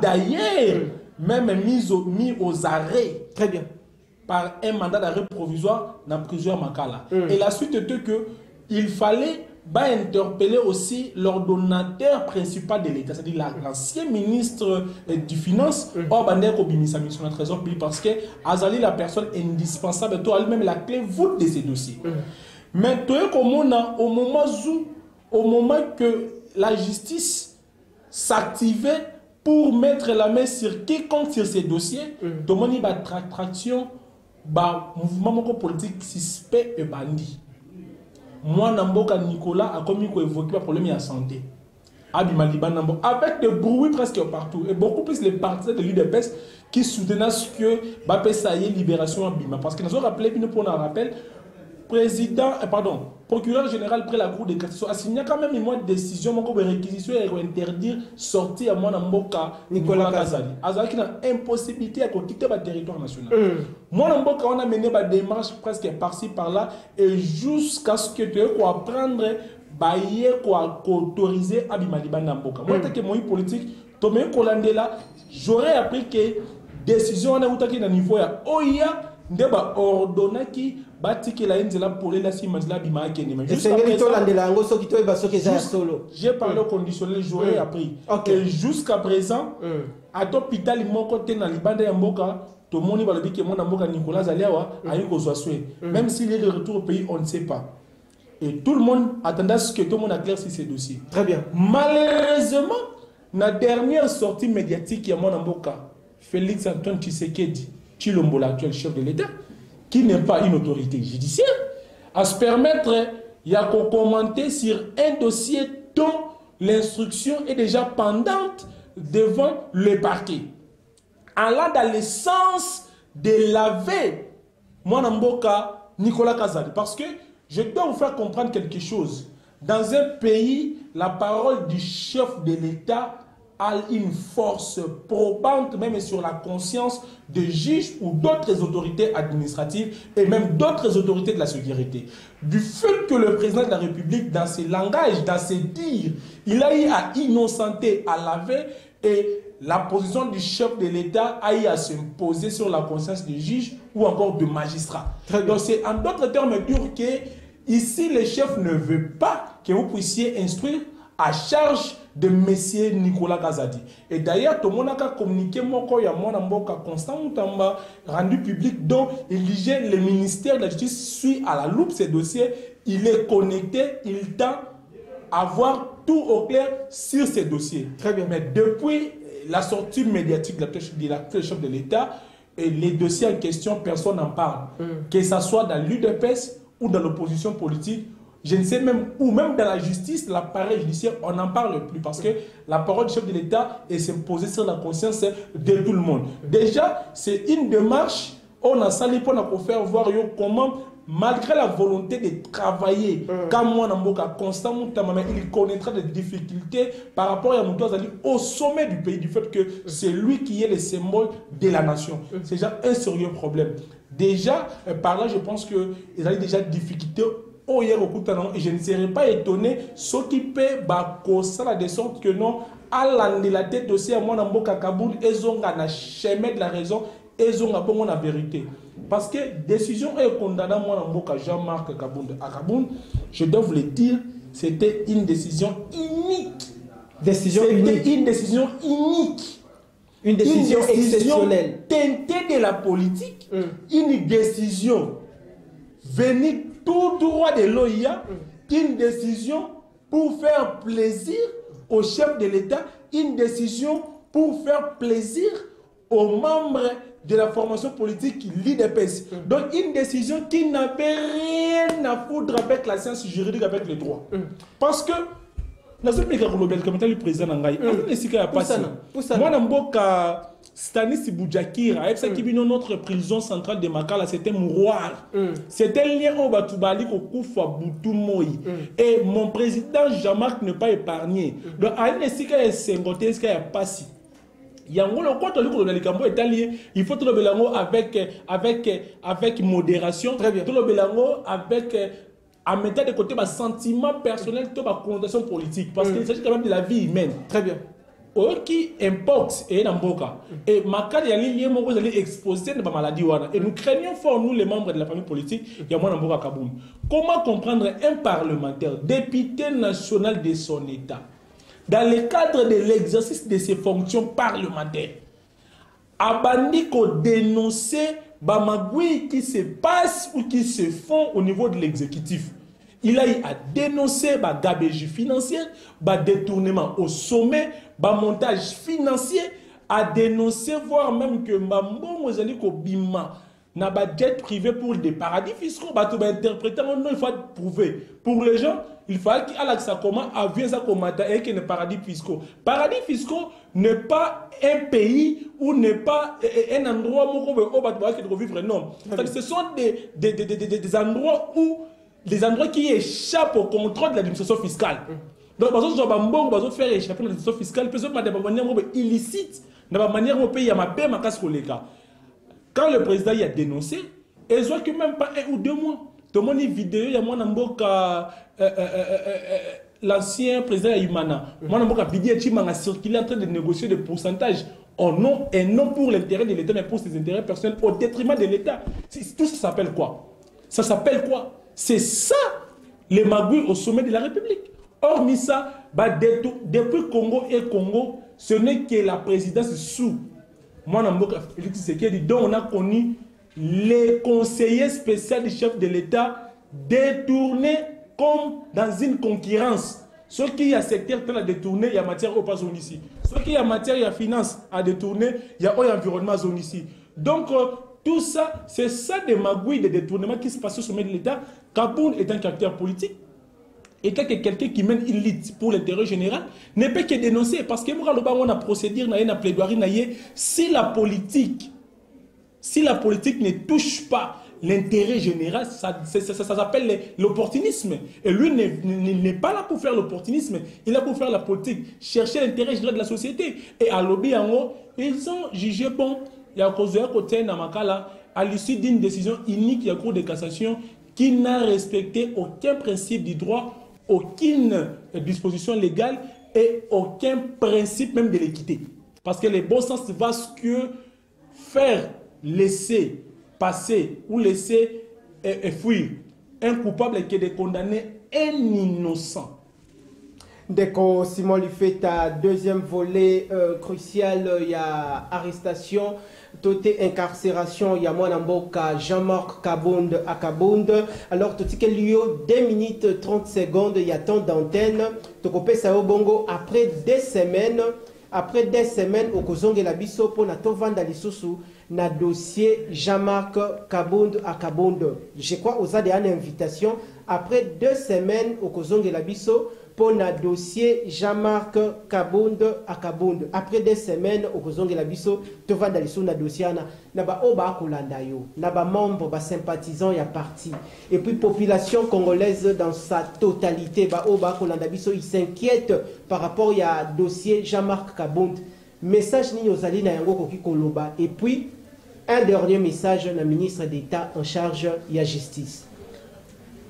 d'ailleurs même mis aux arrêts. Très bien. Par un mandat d'arrêt provisoire dans plusieurs Makala. Et la suite était que il fallait interpeller aussi l'ordonnateur principal de l'État, c'est-à-dire l'ancien ministre du Finance, parce que Azali la personne indispensable, toi elle-même la clé voûte de ces dossiers. Mais au moment que la justice s'activait pour mettre la main sur quiconque sur ces dossiers, tout le monde y a traction, mouvement politique suspect et bandit. Moi, Namboka Nicolas a commis évoqué le problème de la santé. Avec des bruits presque partout. Et beaucoup plus les partisans de l'UDPS qui soutenaient ce que Bapé Saïe libération Abima. Parce que nous avons rappelé, puis nous prenons un rappel, procureur général près la Cour de cassation a signé quand même une décision de réquisition et interdire sortir à moi Namboka Nicolas Kazali. Azali qui a impossibilité à quitter le territoire national. Moi Namboka on a mené des démarches presque par-ci par-là et jusqu'à ce que tu aies quoi prendre autoriser Abima Liban Namboka. Moi tant que mon politique Tomé Kolandela, j'aurais appris que décision on a eu à niveau ya Oya ndeba ordonné qui batiki la nzela pour la simazla bima kene. J'ai parlé au conditionnel, j'aurais appris. Et jusqu'à présent, à l'hôpital mon côté dans Libanda ya Mboka, tout le monde va le dire que mon Mboka Nicolas Zaliawa a eu même s'il est de retour au pays, on ne sait pas. Et tout le monde attendait ce que tout le monde éclaircisse ces dossiers. Très bien. Malheureusement, la dernière sortie médiatique il y a mon Mboka, Félix Antoine Tshisekedi, Chilombo, l'actuel chef de l'État, qui n'est pas une autorité judiciaire, à se permettre, il y a qu'on commenter sur un dossier dont l'instruction est déjà pendante devant le parquet. Allant dans le sens de laver Mboka Nicolas Kazadi. Parce que je dois vous faire comprendre quelque chose. Dans un pays, la parole du chef de l'État a une force probante même sur la conscience de juges ou d'autres autorités administratives et même d'autres autorités de la sécurité. Du fait que le président de la République, dans ses langages, dans ses dires, il a eu à innocenter, à laver, et la position du chef de l'État a eu à s'imposer sur la conscience des juges ou encore de magistrats. Donc c'est en d'autres termes dire que ici le chef ne veut pas que vous puissiez instruire à charge de monsieur Nicolas Kazadi. Et d'ailleurs, tout le monde a communiqué il y a constamment rendu public, dont le ministère de la Justice suit à la loupe ces dossiers, il est connecté, il tend à voir tout au clair sur ces dossiers. Très bien. Mais depuis la sortie médiatique de l'actuel chef de l'État, les dossiers en question, personne n'en parle. Que ce soit dans l'UDPS ou dans l'opposition politique, je ne sais même où, même dans la justice, l'appareil judiciaire, on n'en parle plus parce que la parole du chef de l'État est s'imposée sur la conscience de tout le monde. Déjà, c'est une démarche, on a sali pour faire voir comment malgré la volonté de travailler, comme moi, constamment, il connaîtra des difficultés par rapport à Moutouazali au sommet du pays, du fait que c'est lui qui est le symbole de la nation. C'est déjà un sérieux problème. Déjà, par là, je pense qu'il y a déjà des difficultés. Et je ne serais pas étonné, ce qui peut ça de sorte que non, à la tête aussi à moi, Namboka Kaboun, ils ont un chemin de la raison, ils ont un la vérité. Parce que décision est condamnée moi, Namboka Jean-Marc Kaboun à Kaboun, je dois vous le dire, c'était une décision unique. Une décision unique. Une décision exceptionnelle. Teintée de la politique, une décision venue tout droit de l'OIA, une décision pour faire plaisir au chef de l'État, une décision pour faire plaisir aux membres de la formation politique qui lit des PES. Donc une décision qui n'avait rien à foutre avec la science juridique, avec le droit. Parce que dans ce pays, le président Nangaï, moi, Namboka Stanis Boudjakira, notre prison centrale de Makala, c'était Mouroir. C'était un lien au Batoubali, au Koufa Boutou. Et mon président Jean-Marc n'est pas épargné. Donc, à une échelle, il y a 50 ans, il y a pas si. Il y a un il faut tout le bélango avec modération, tout le bélango avec en mettant de côté ma sentiment personnel, toute ma connotation politique, parce qu'il s'agit quand même de la vie humaine. Très bien. Qui importe et n'amboka et ma carte y a lié mon vous allez exposer de ma maladie et nous craignons fort nous les membres de la famille politique il y a moi n'amboka Kaboun. Comment comprendre un parlementaire député national de son état dans le cadre de l'exercice de ses fonctions parlementaires abandi ko dénoncer bamagui qui se passe ou qui se font au niveau de l'exécutif? Il a eu à dénoncer la gabégie financière, le détournement au sommet, le montage financier, à dénoncer, voire même que Bima n'a pas jet privé pour des paradis fiscaux, interpréter, non, il faut prouver. Pour les gens, il faut qu'il y ait un paradis fiscaux. Paradis fiscaux n'est pas un pays ou n'est pas un endroit où on peut vivre, non. Ce sont des endroits où les endroits qui échappent au contrôle de l'administration fiscale. Donc, par exemple, faire échapper l'administration fiscale, peut-être de manière illicite, de manière où il y a ma paix, ma casse collègue. Quand le président y a dénoncé, ils voient que même pas 1 ou 2 mois. Tout le monde vidéo, il y a moi l'ancien président Imana. Moi, il a circulé en train de négocier des pourcentages en nom et non pour l'intérêt de l'État, mais pour ses intérêts personnels au détriment de l'État. Tout ça s'appelle quoi? Ça s'appelle quoi? C'est ça, les magouilles au sommet de la République. Hormis ça, depuis Congo et Congo, ce n'est que la présidence sous moi, Félix Tshisekedi, dont on a connu les conseillers spéciaux du chef de l'État détournés comme dans une concurrence. Ce qui y a secteur tel à détourner, il y a matière au pas zone ici. Ce qui y a matière, il y a finance à détourner, il y a environnement zone ici. Donc, tout ça, c'est ça des magouilles, des détournements qui se passent au sommet de l'État. Kaboun est un caractère politique. Et quelqu'un qui mène une lutte pour l'intérêt général ne peut que dénoncer. Parce que on a procédé, on a plaidoirie, si la politique ne touche pas l'intérêt général, ça s'appelle l'opportunisme. Et lui n'est pas là pour faire l'opportunisme, il est là pour faire la politique, chercher l'intérêt général de la société. Et à lobby en haut, ils ont jugé bon, il y a cause de côté Namakala, à l'issue d'une décision unique, il y a cour de cassation qui n'a respecté aucun principe du droit, aucune disposition légale et aucun principe même de l'équité. Parce que le bon sens va ce que faire laisser passer ou laisser fuir un coupable qui est de condamner un innocent. Dès que Simon lui fait ta deuxième volet crucial, il y a arrestation, toute incarcération, il y a moi Jean-Marc Kaboun à Kaboun. Alors, tout ce qui est 2 minutes 30 secondes, il y a tant d'antenne. Tu coupes ça au bongo après 2 semaines. Après 2 semaines, au Kozonge la biso pour na tovanda lisusu na dossier Jean-Marc Kaboun à Kaboun. Je crois aux a une invitation après 2 semaines au Kozonge la biso pour le dossier Jean-Marc Kabund à Kabund. Après des semaines, au Kozonge la biso, tu vas dans le dossier, naba oba kolanda yo, naba membre, ba sympathisant ya parti. Et puis population congolaise dans sa totalité, ba oba kolanda biso, il s'inquiète par rapport à dossier Jean-Marc Kabund. Message ni ozali na yango koki koloba. Et puis un dernier message na ministre d'État en charge de la justice.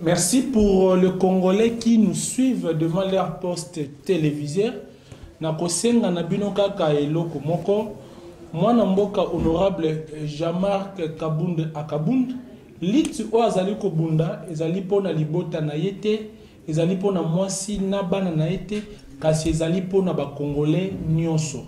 Merci pour les Congolais qui nous suivent devant leur poste téléviseur. Nakosenga na bino kaka eloko moko. Mwana mboka honorable Jean-Marc Kabund Akabund. Lit o azali ko bunda ezali pona libota na yete, ezali pona mwasi na bana na yete, kasi ezali pona ba Congolais nyonso.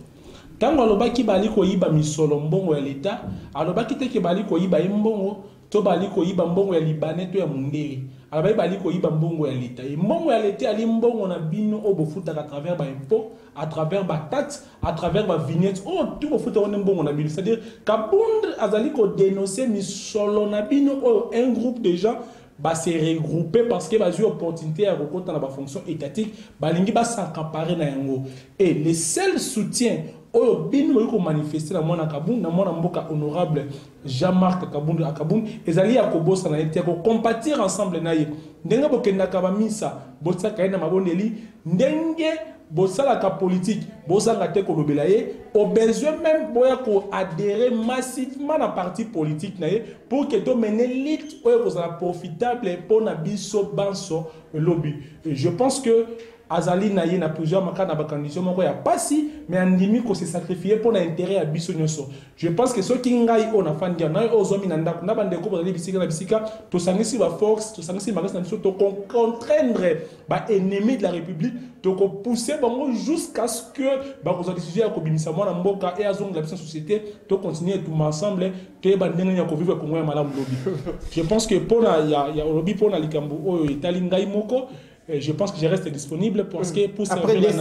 Tango alobaki bali ko yiba misolo mbongo ya leta, alobaki te ke bali ko yiba mbongo, to bali ko yiba mbongo ya libanais to ya munderi. Alobaki bali ko yiba mbongo ya leta. Et mbongo ya leta ali mbongo na bino o bofuta à travers ba impôt, à travers ba taxe, à travers ba vignette. Oh, tout bofuta on mbongo na bino. C'est-à-dire Kabund azali ko dénoncer misolo na bino o un groupe de gens va se regrouper parce que va jouer opportunité à recompter dans la fonction étatique, balingi va s'accaparer na yango. Et le seul soutien oyo bino ko manifester na mwana Kabund na mwana mboka honorable Jean-Marc Kabund Akabund ezali ya kobosa na yete ko compatir ensemble na ye ndenge bokenda kabamisa botsaka na mabondeli ndenge bosala ka politique bosanga te ko lobela ye au besoin même boya ko adhérer massivement na parti politique na ye pour que to mener lutte oyo ko sala profitable pour na biso banso lobby. Je pense que Azali naye na plusieurs makana na bakandition moko ya pasi mais andimi ko se sacrifier pour l'intérêt à biso nyonso. Je pense que ceux qui ngai on a fandia na ozomi na ndako na bande ko bazali bisika na bisika to sangisi ba force to sangisi magas na biso to contraindre ba ennemi de la République to ko pousser bango jusqu'à ce que ba ko décision ko bimisa mona mboka et azong la société to continuer tout ensemble to ba ndenge ya ko vivre ko ngoya malamu lobby. Je pense que pour la ya lobby pour na likambo oyo itali ngai moko. Je pense que je reste disponible parce que pour servir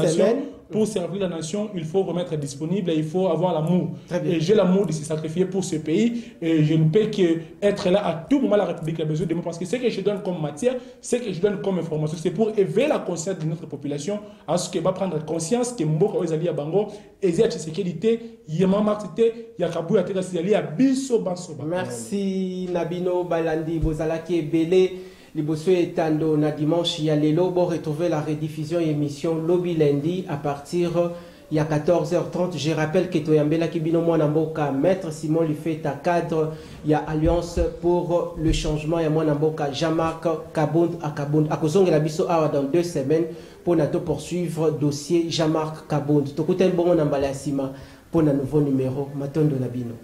la nation, il faut remettre disponible et il faut avoir l'amour. Et j'ai l'amour de se sacrifier pour ce pays. Et je ne peux qu'être là à tout moment. La République a besoin de moi parce que ce que je donne comme matière, ce que je donne comme information, c'est pour éveiller la conscience de notre population à ce qu'elle va prendre conscience que Mboka Ozali à Bango, Ezia Tshisekedi, Yema Martite, Yakabu Yatekasi à Biso Bansoba. Merci Nabino Balandi Bozalaki Belé. Liboso etando na dimanche ya lelo bo retrouver la rediffusion émission Lobby lundi à partir il y a 14h30. Je rappelle que Toyambela Kibino Mwana Mboka, Maître Simon Lifeta, cadre, il y a Alliance pour le changement, il y a Mwana Mboka, Jean-Marc Kabund Akabund. Akozonge la biso awa dans 2 semaines pour nato poursuivre dossier Jean-Marc Kabund. Tokuta bon nambala sima pour un nouveau numéro. Matondo Nabino.